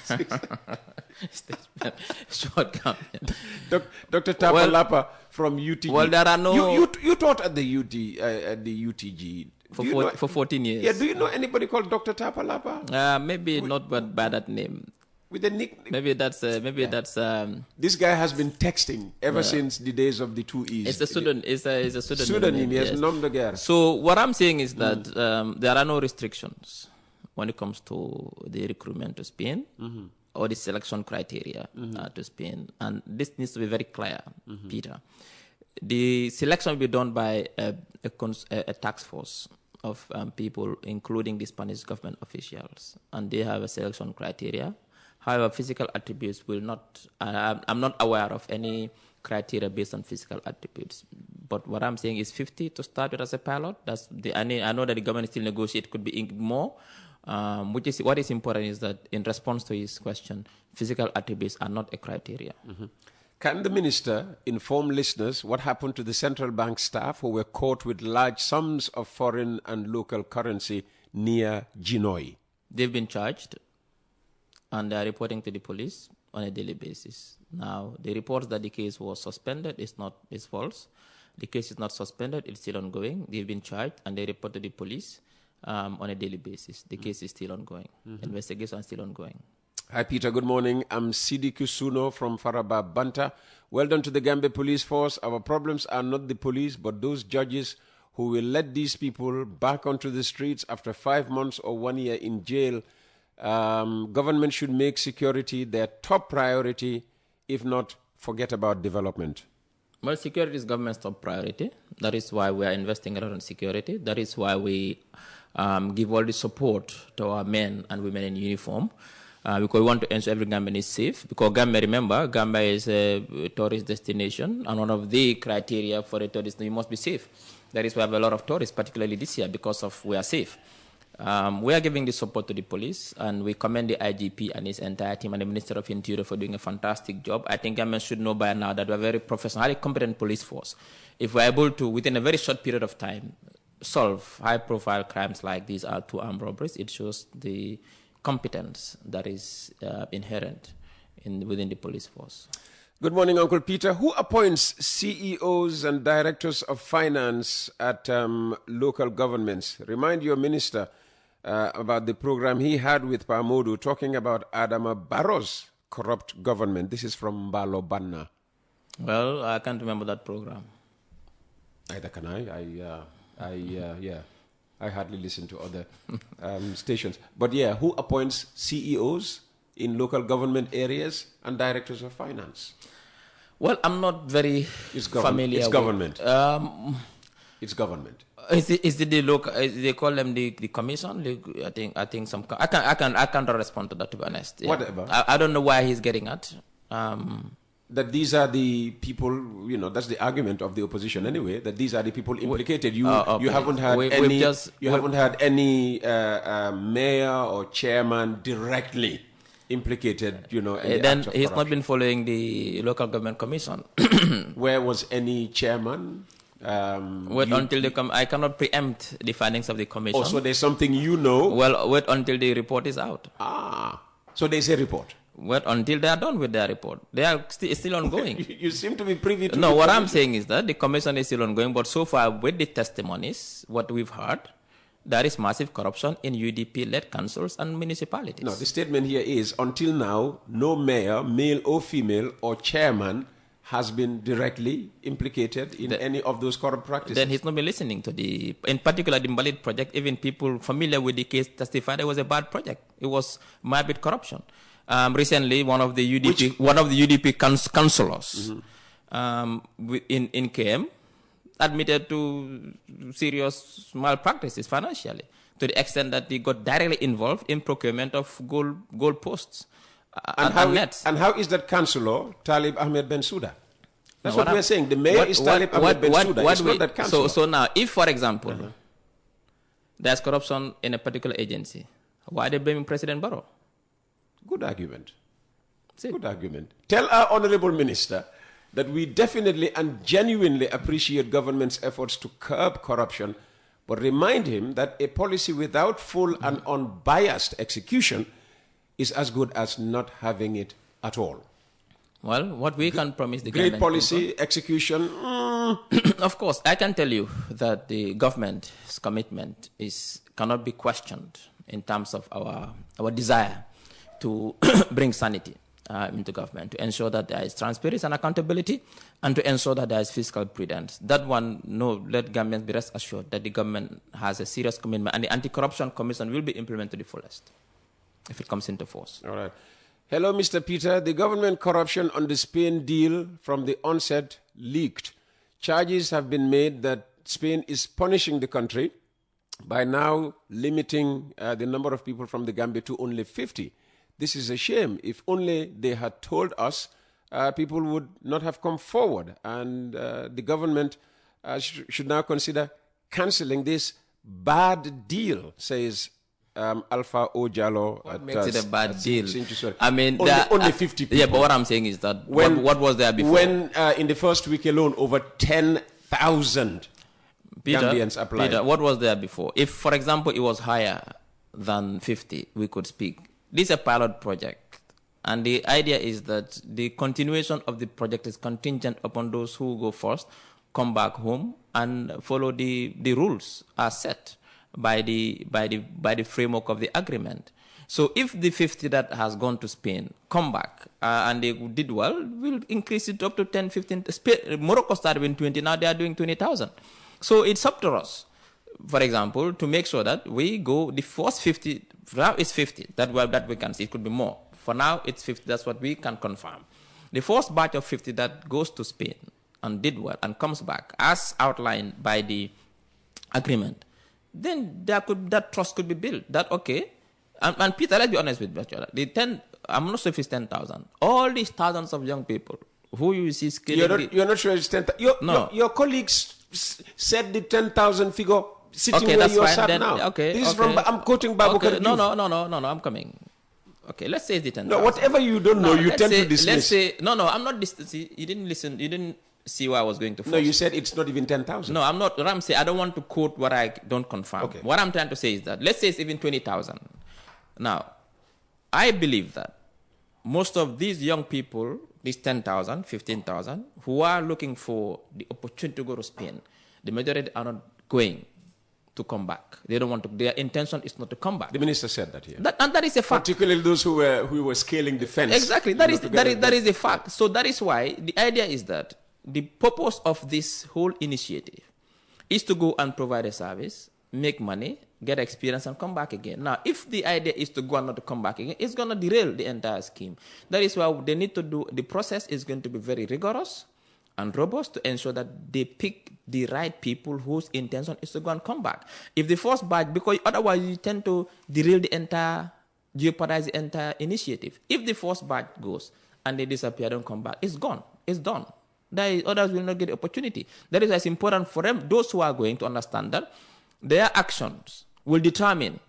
short Gambian. Dr. Tapalapa from UTG. Well, there are no... You taught at the UTG. for 14 years. Yeah, do you know anybody called Dr. Tapalapa? Maybe not by that name. With a nickname. Maybe that's This guy has been texting ever since the days of the 2 E's. It's a pseudonym. It's a pseudonym. Pseudonym, yes, nom de guerre. So what I'm saying is that there are no restrictions when it comes to the recruitment to Spain or the selection criteria to Spain, and this needs to be very clear, Peter. The selection will be done by a task force of people, including the Spanish government officials, and they have a selection criteria. However, physical attributes will not, I'm not aware of any criteria based on physical attributes. But what I'm saying is 50 to start with as a pilot. I know that the government still negotiate, could be more. What is important is that in response to his question, physical attributes are not a criteria. Can the minister inform listeners what happened to the central bank staff who were caught with large sums of foreign and local currency near Genoa? They've been charged, and they are reporting to the police on a daily basis. Now, the reports that the case was suspended is false. The case is not suspended; it's still ongoing. They've been charged, and they report to the police on a daily basis. The case is still ongoing. Investigations are still ongoing. Hi, Peter. Good morning. I'm Sidi Kusuno from Faraba Banta. Well done to the Gambia Police Force. Our problems are not the police, but those judges who will let these people back onto the streets after 5 months or 1 year in jail. Government should make security their top priority. If not, forget about development. Well, security is government's top priority. That is why we are investing a lot in security. That is why we give all the support to our men and women in uniform. Because we want to ensure every Gambian is safe. Because Gambia is a tourist destination, and one of the criteria for a tourist, you must be safe. That is why we have a lot of tourists, particularly this year, because of we are safe. We are giving the support to the police, and we commend the IGP and his entire team and the Minister of Interior for doing a fantastic job. I think Gambians should know by now that we are a very professional, highly competent police force. If we are able to, within a very short period of time, solve high-profile crimes like these two armed robberies, it shows the competence that is inherent within the police force. Good morning, Uncle Peter. Who appoints CEOs and directors of finance at local governments? Remind your minister about the program he had with Pamodu talking about Adama Barrow's corrupt government. This is from Mbalo Banna. Well, I can't remember that program. Neither can I. I hardly listen to other stations. But yeah, who appoints CEOs in local government areas and directors of finance? Well, I'm not very familiar. It's government. It's government. Is it the local? They call them the commission. I think some. I can't respond to that, to be honest. Yeah. Whatever. I don't know why he's getting at. That these are the people, that's the argument of the opposition anyway, that these are the people implicated. You haven't had any mayor or chairman directly implicated, in the then act of he's corruption. not been following the local government commission. Where was any chairman? I cannot preempt the findings of the commission. Oh, so there's something you know? Well, wait until the report is out. So there's a report? Wait until they are done with their report. They are still ongoing. You seem to be privy to No, what I'm saying is that the commission is still ongoing, but so far with the testimonies, what we've heard, there is massive corruption in UDP-led councils and municipalities. No, the statement here is, until now, no mayor, male or female, or chairman has been directly implicated in any of those corrupt practices. Then he's not been listening to in particular, the Mbalit project. Even people familiar with the case testified it was a bad project. It was morbid corruption. Recently, one of the UDP councillors in KM admitted to serious malpractices financially, to the extent that he got directly involved in procurement of gold posts and nets. And how is that councillor Talib Ahmed Bensouda? That's what we're saying. The mayor is Talib Ahmed Bensouda. It's not that councillor. So now, if, for example, there's corruption in a particular agency, why are they blaming President Barrow? Good argument. Good argument. Tell our honorable minister that we definitely and genuinely appreciate government's efforts to curb corruption, but remind him that a policy without full and unbiased execution is as good as not having it at all. Well, what we can promise the Great government... policy, execution... Of course, I can tell you that the government's commitment cannot be questioned in terms of our desire to bring sanity into government, to ensure that there is transparency and accountability, and to ensure that there is fiscal prudence. That one, let government be rest assured that the government has a serious commitment, and the Anti-Corruption Commission will be implemented to the fullest if it comes into force. All right. Hello, Mr. Peter. The government corruption on the Spain deal from the onset leaked. Charges have been made that Spain is punishing the country by now limiting the number of people from the Gambia to only 50. This is a shame. If only they had told us, people would not have come forward. And the government should now consider cancelling this bad deal, says Alpha Ojalo. What makes it a bad deal? I mean, only 50 people. Yeah, but what I'm saying is that what was there before? When in the first week alone, over 10,000 Gambians applied. Peter, what was there before? If, for example, it was higher than 50, we could speak. This is a pilot project. And the idea is that the continuation of the project is contingent upon those who go first, come back home, and follow the rules as set by the framework of the agreement. So if the 50 that has gone to Spain come back and they did well, we'll increase it up to 10, 15. Morocco started in 20, now they are doing 20,000. So it's up to us, for example, to make sure that we go, the first 50, now it's 50, that we can see. It could be more. For now, it's 50, that's what we can confirm. The first batch of 50 that goes to Spain and did well and comes back, as outlined by the agreement, then that trust could be built. That, okay, and Peter, let's be honest with you. I'm not sure if it's 10,000. All these thousands of young people who you see scaling... You're not sure it's 10,000? No. Your colleagues said the 10,000 figure sitting okay, where that's you're fine. sat Then, now. Okay, this is from... I'm quoting Babu okay. No, I'm coming. Okay, let's say it's the 10,000. No, whatever you don't know, you tend to dismiss. Let's say... No, I'm not... You didn't listen. You didn't see where I was going to first. No, you said it's not even 10,000. No, I'm not. What I'm saying, I don't want to quote what I don't confirm. Okay. What I'm trying to say is that, let's say it's even 20,000. Now, I believe that most of these young people, these 10,000, 15,000, who are looking for the opportunity to go to Spain, the majority are not going to come back. They don't want to. Their intention is not to come back. The minister said that here. And that is a fact. Particularly those who were scaling the fence. Exactly. That is a fact. So that is why the idea is that the purpose of this whole initiative is to go and provide a service, make money, get experience, and come back again. Now, if the idea is to go and not to come back again, it's going to derail the entire scheme. That is why they need to do, the process is going to be very rigorous and robust to ensure that they pick the right people whose intention is to go and come back. If the first batch, because otherwise you tend to derail the entire, jeopardize the entire initiative. If the first batch goes and they disappear, don't come back, it's gone, it's done. Others will not get the opportunity. That is why it's important for them, those who are going, to understand that their actions will determine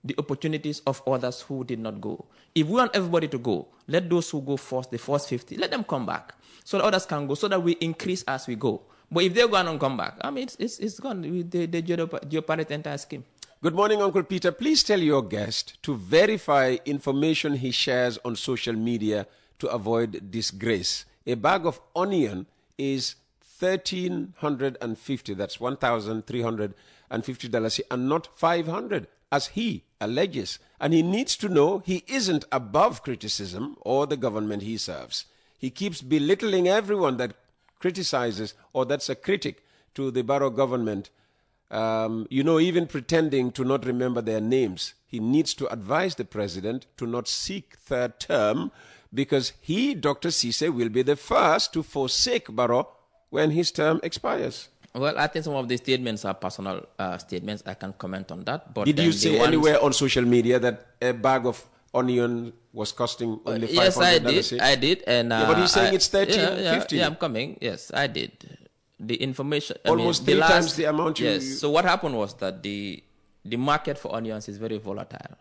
the opportunities of others who did not go. If we want everybody to go, let those who go first, the first 50, let them come back so that others can go, so that we increase as we go. But if they go and don't come back, I mean, it's gone. They jeopardize the entire scheme. Good morning, Uncle Peter. Please tell your guest to verify information he shares on social media to avoid disgrace. A bag of onion is $1,350. That's $1,350, and not $500, as he alleges. And he needs to know he isn't above criticism or the government he serves. He keeps belittling everyone that criticizes or that's a critic to the Barrow government, even pretending to not remember their names. He needs to advise the president to not seek third term, because he, Dr. Cisse, will be the first to forsake Barrow when his term expires. Well, I think some of the statements are personal statements. I can comment on that. But did you say anywhere on social media that a bag of onion was costing only $500? Yes, I did. And, but he's saying it's $1,350. Yeah, I'm coming. Yes, I did. The information... Almost three times the amount you... Yes, so what happened was that the market for onions is very volatile.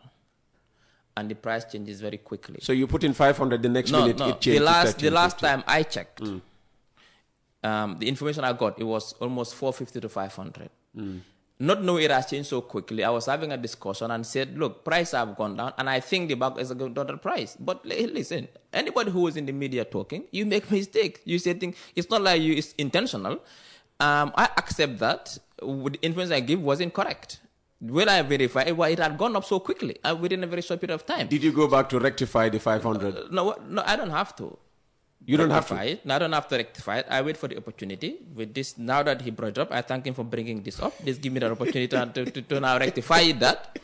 And the price changes very quickly. So you put in 500, the next minute it changed the last time I checked, the information I got, it was almost 450 to 500. not know it has changed so quickly. I was having a discussion and said, look, prices have gone down, and I think the bag is a good dollar price. But listen, anybody who is in the media talking, you make mistakes. You say things, it's not like it's intentional. I accept that the information I give wasn't correct. When I verified it had gone up so quickly within a very short period of time. Did you go back to rectify the 500? No, I don't have to. You don't have to? No, I don't have to rectify it. I wait for the opportunity. With this, now that he brought it up, I thank him for bringing this up. This give me the opportunity to now rectify that.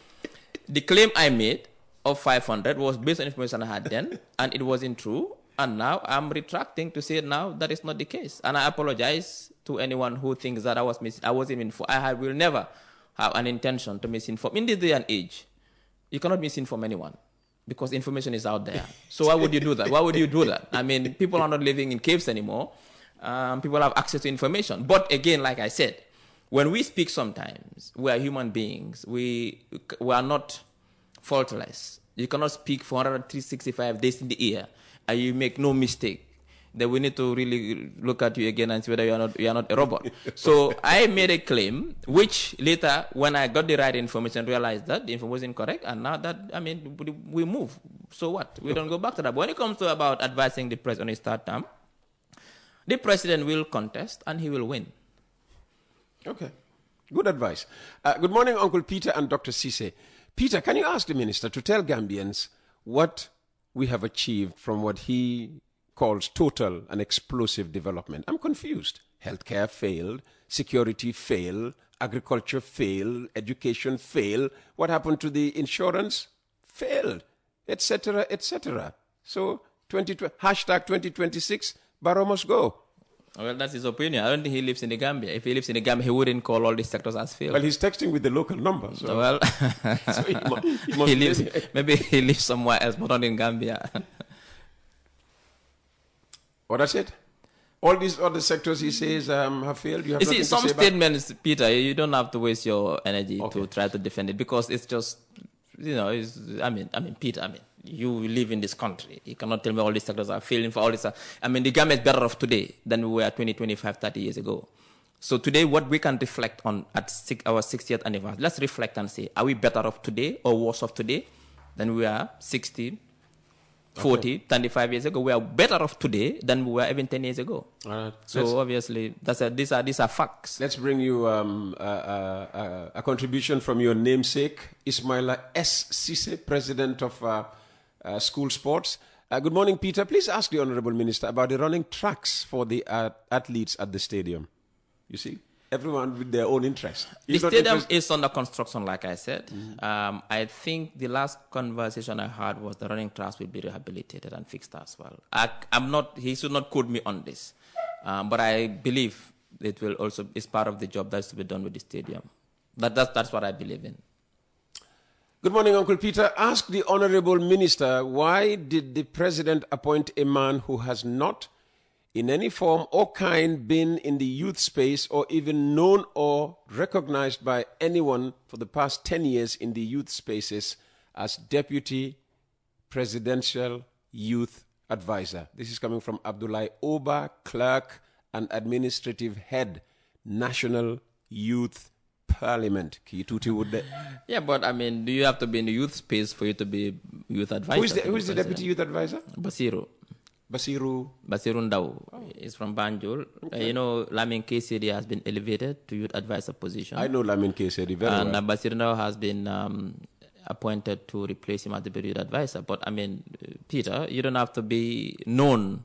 The claim I made of 500 was based on information I had then, and it wasn't true. And now I'm retracting to say now that is not the case. And I apologize to anyone who thinks that I wasn't informed. I will never have an intention to misinform. In this day and age, you cannot misinform anyone, because information is out there. So why would you do that? Why would you do that? I mean, people are not living in caves anymore. People have access to information. But again, like I said, when we speak sometimes, we are human beings. We are not faultless. You cannot speak for 365 days in the year and you make no mistake. Then we need to really look at you again and see whether you are not a robot. So I made a claim, which later, when I got the right information, realized that the information was incorrect, and now that, I mean, we move. So what? We don't go back to that. But when it comes to about advising the president on his third term, the president will contest and he will win. Okay. Good advice. Good morning, Uncle Peter and Dr. Cisse. Peter, can you ask the minister to tell Gambians what we have achieved from what he calls total and explosive development? I'm confused. Healthcare failed, security failed, agriculture failed, education failed. What happened to the insurance? Failed, etc., etc. So, hashtag 2026, Barrow must go. Well, that's his opinion. I don't think he lives in the Gambia. If he lives in the Gambia, he wouldn't call all these sectors as failed. Well, he's texting with the local number. So, well, so he must maybe he lives somewhere else, but not in Gambia. What that's it? All these other sectors he says have failed. You have see, some statements, Peter, you don't have to waste your energy to try to defend it, because it's just, I mean, Peter, you live in this country. You cannot tell me all these sectors are failing for all this. I mean, the Gambia is better off today than we were 20, 25, 30 years ago. So today, what we can reflect on at our 60th anniversary, let's reflect and say, are we better off today or worse off today than we were 60, 40, 25 years ago? We are better off today than we were even 10 years ago. All right. So obviously, these are facts. Let's bring you a contribution from your namesake, Ismaila S. Cisse, President of School Sports. Good morning, Peter. Please ask the Honorable Minister about the running tracks for the athletes at the stadium. You see, everyone with their own interest. The stadium is under construction, like I said. Mm-hmm. I think the last conversation I had was the running tracks will be rehabilitated and fixed as well. He should not quote me on this. But I believe it will also, is part of the job that's to be done with the stadium. That's what I believe in. Good morning, Uncle Peter. Ask the Honorable Minister, why did the President appoint a man who has not, in any form or kind, been in the youth space or even known or recognized by anyone for the past 10 years in the youth spaces as Deputy Presidential Youth Advisor? This is coming from Abdullahi Oba, Clerk and Administrative Head, National Youth Parliament. Yeah, but I mean, do you have to be in the youth space for you to be youth advisor? Who is the Deputy Youth Advisor? Basiru Ndau is from Banjul. Okay. Lamin Kesedi has been elevated to youth advisor position. I know Lamin Kesedi very well. And Basiru Ndau has been appointed to replace him as the youth advisor. But I mean, Peter, you don't have to be known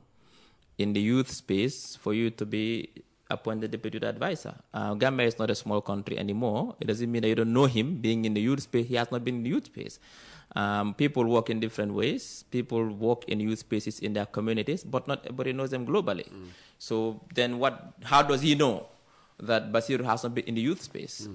in the youth space for you to be appointed deputy advisor. Gambia is not a small country anymore. It doesn't mean that you don't know him being in the youth space. He has not been in the youth space. People work in different ways. People work in youth spaces in their communities, but not everybody knows them globally. So then how does he know that Basiru has not been in the youth space?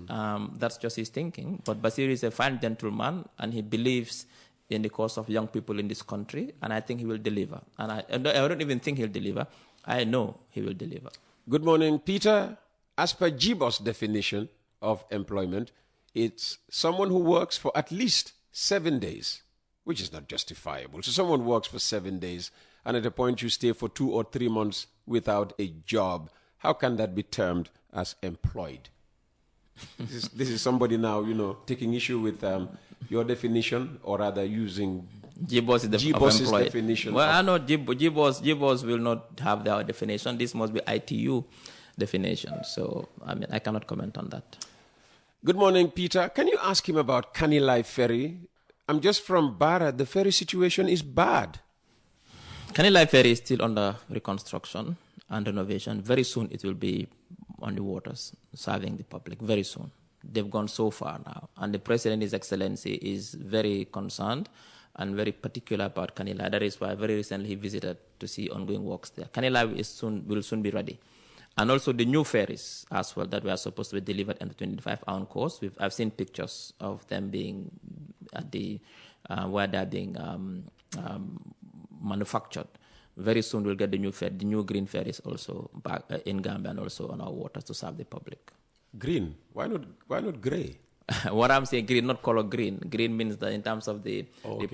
That's just his thinking. But Basiru is a fine gentleman, and he believes in the cause of young people in this country, and I think he will deliver. And I don't even think he'll deliver. I know he will deliver. Good morning, Peter. As per GBOS definition of employment, it's someone who works for at least 7 days, which is not justifiable. So someone works for 7 days, and at a point you stay for 2 or 3 months without a job. How can that be termed as employed? This is somebody now, taking issue with your definition, or rather using GBOS is the GBOS's employed definition. Well, I know GBOS will not have their definition. This must be ITU definition. So, I cannot comment on that. Good morning, Peter. Can you ask him about Kanilai Ferry? I'm just from Barra. The ferry situation is bad. Kanilai Ferry is still under reconstruction and renovation. Very soon it will be on the waters, serving the public. Very soon. They've gone so far now. And the President, His Excellency, is very concerned and very particular about Kanilai. That is why very recently he visited to see ongoing works there. Kanilai will soon be ready. And also the new ferries as well that were supposed to be delivered in the 25-hour course. I've seen pictures of them being at the where they're being manufactured. Very soon we'll get the new green ferries also back in Gambia and also on our waters to serve the public. Green? Why not grey? What I'm saying, green, not color green. Green means that in terms of the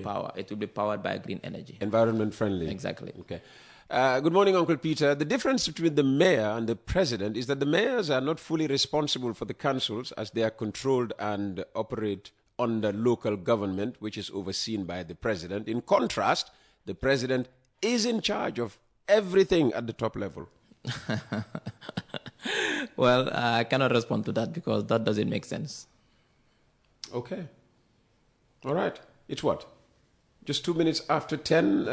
power, it will be powered by green energy. Environment friendly. Exactly. Okay. Good morning, Uncle Peter. The difference between the mayor and the president is that the mayors are not fully responsible for the councils, as they are controlled and operate under local government, which is overseen by the president. In contrast, the president is in charge of everything at the top level. Well, I cannot respond to that because that doesn't make sense. Okay. All right. It's what? Just 2 minutes after 10.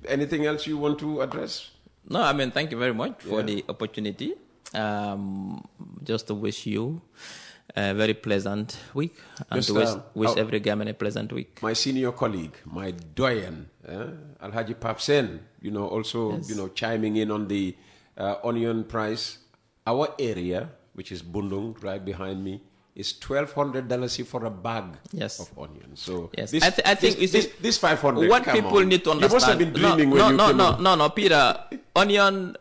Anything else you want to address? No, thank you very much for the opportunity. Just to wish you a very pleasant week and to wish every Gambian a pleasant week. My senior colleague, my doyen, Alhaji Papsen, also, chiming in on the onion price. Our area, which is Bundung, right behind me, is $1,200 for a bag of onions. So yes, this, I think this 500. What people need to understand. You must have been dreaming when you came in. No, Peter. Onion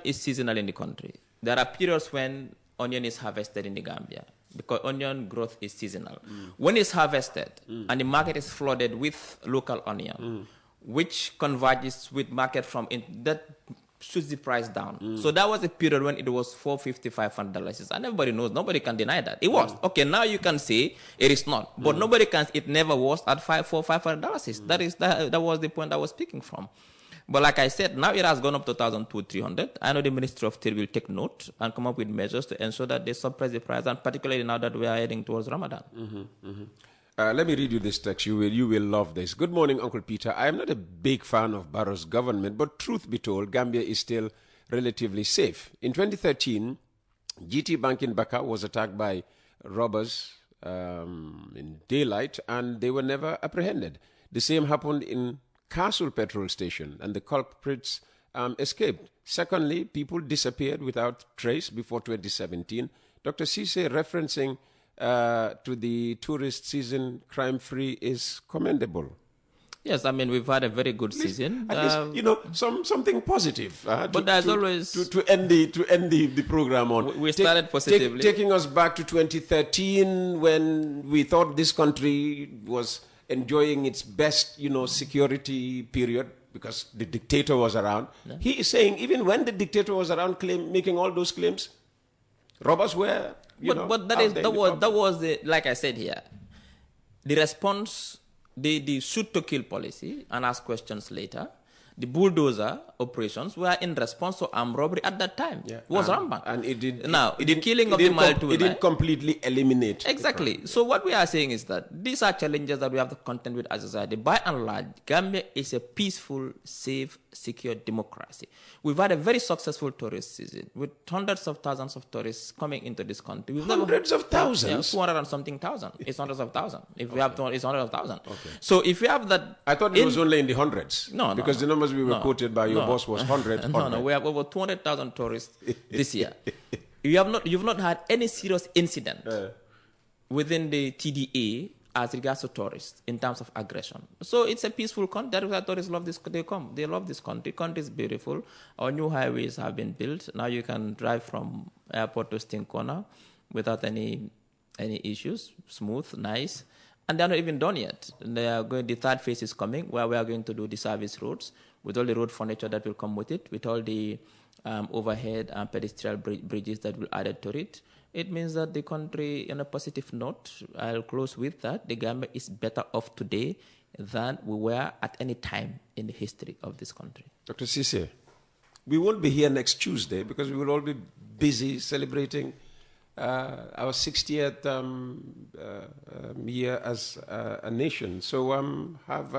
is seasonal in the country. There are periods when onion is harvested in the Gambia because onion growth is seasonal. When it's harvested and the market is flooded with local onion, which converges with market that shoots the price down. So that was a period when it was $450, $500, and everybody knows. Nobody can deny that it was. Okay, now you can say it is not, but nobody can. It never was at $500. That was the point I was speaking from. But like I said, now it has gone up to $1,200. I know the Ministry of Trade will take note and come up with measures to ensure that they suppress the price, and particularly now that we are heading towards Ramadan. Let me read you this text. You will love this. Good morning, Uncle Peter. I am not a big fan of Barrow's government, but truth be told, Gambia is still relatively safe. In 2013, GT Bank in Baka was attacked by robbers in daylight, and they were never apprehended. The same happened in Castle petrol station, and the culprits escaped. Secondly, people disappeared without trace before 2017. Dr. Cisse referencing to the tourist season crime-free is commendable. Yes, we've had a very good season. At least, something positive. But there's always to end the program on. We started positively, taking us back to 2013 when we thought this country was enjoying its best, security period because the dictator was around. Yeah. He is saying even when the dictator was around, making all those claims, robbers were. But that was the, like I said here, the response, the shoot to kill policy and ask questions later. The bulldozer operations were in response to armed robbery at that time. Yeah. It was rampant. And it did. Now, the killing of the mile to it didn't completely eliminate. Exactly. So what we are saying is that these are challenges that we have to contend with as a society. By and large, Gambia is a peaceful, safe, secure democracy. We've had a very successful tourist season with hundreds of thousands of tourists coming into this country. Hundreds of thousands? 200 and something thousand. It's hundreds of thousands. If we have 200, it's hundreds of thousands. Okay. So if we have that... I thought it was only in the hundreds. No. Because the numbers we were quoted by your boss was 100. No, we have over 200,000 tourists this year. You've not had any serious incident within the TDA as regards to tourists in terms of aggression. So it's a peaceful country. That is why tourists love this. They love this country. The country is beautiful. Our new highways have been built. Now you can drive from airport to Stinkona without any issues. Smooth, nice. And they're not even done yet. The third phase is coming, where we are going to do the service roads with all the road furniture that will come with it, with all the overhead and pedestrian bridges that will add to it, It means that the country, on a positive note, I'll close with that. The Gambia is better off today than we were at any time in the history of this country. Dr. Cisse, we won't be here next Tuesday because we will all be busy celebrating our 60th year as a nation. So have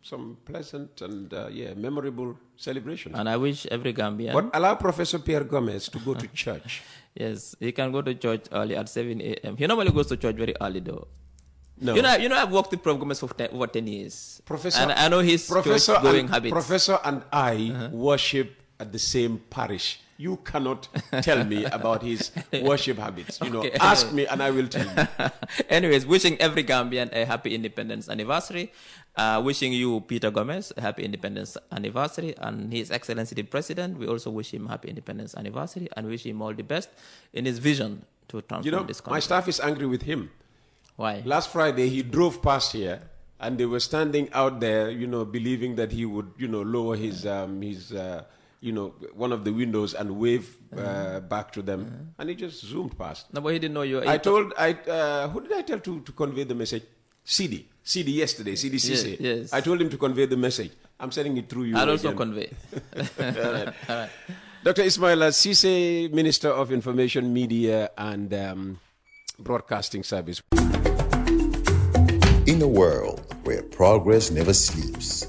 some pleasant and memorable celebrations. And I wish every Gambian... But allow Professor Pierre Gomez to go to church. Yes, he can go to church early at 7 a.m. He normally goes to church very early, though. No. You know, I've worked with Prof. Gomez for over 10 years. Professor, and I know his church-going habits. Professor and I worship at the same parish. You cannot tell me about his worship habits. Okay, ask me and I will tell you. Anyways, wishing every Gambian a happy independence anniversary. Wishing you, Peter Gomez, a happy independence anniversary. And His Excellency the President, we also wish him happy independence anniversary and wish him all the best in his vision to transform this country. My staff is angry with him. Why? Last Friday, he drove past here and they were standing out there, believing that he would, lower his one of the windows and wave back to them, and he just zoomed past. No, but he didn't know you. Who did I tell to convey the message? CD yesterday, CD Cisse. Yes. I told him to convey the message. I'm sending it through you. I'll also again. convey. All right. Dr. Ismaila Cisse, Minister of Information, Media and Broadcasting Service. In a world where progress never sleeps,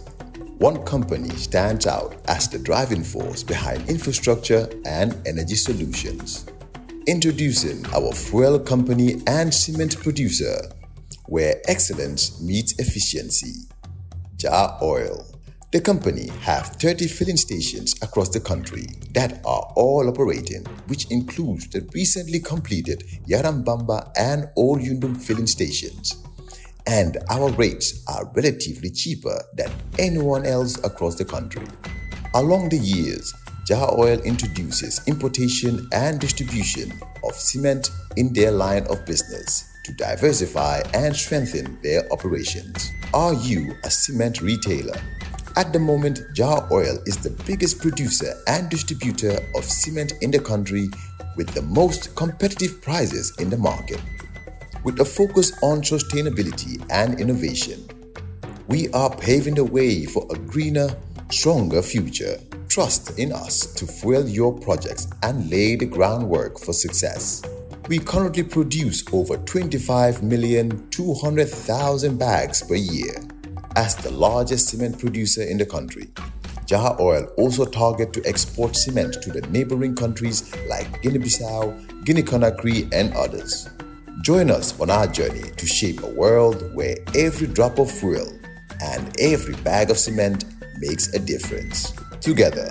one company stands out as the driving force behind infrastructure and energy solutions. Introducing our fuel company and cement producer, where excellence meets efficiency. Jar Oil. The company have 30 filling stations across the country that are all operating, which includes the recently completed Yarambamba and Old Yundum filling stations. And our rates are relatively cheaper than anyone else across the country. Along the years, Jar Oil introduces importation and distribution of cement in their line of business to diversify and strengthen their operations. Are you a cement retailer? At the moment, Jar Oil is the biggest producer and distributor of cement in the country with the most competitive prices in the market. With a focus on sustainability and innovation, we are paving the way for a greener, stronger future. Trust in us to fuel your projects and lay the groundwork for success. We currently produce over 25,200,000 bags per year. As the largest cement producer in the country, Jar Oil also targets to export cement to the neighboring countries like Guinea-Bissau, Guinea-Conakry, and others. Join us on our journey to shape a world where every drop of fuel and every bag of cement makes a difference. Together,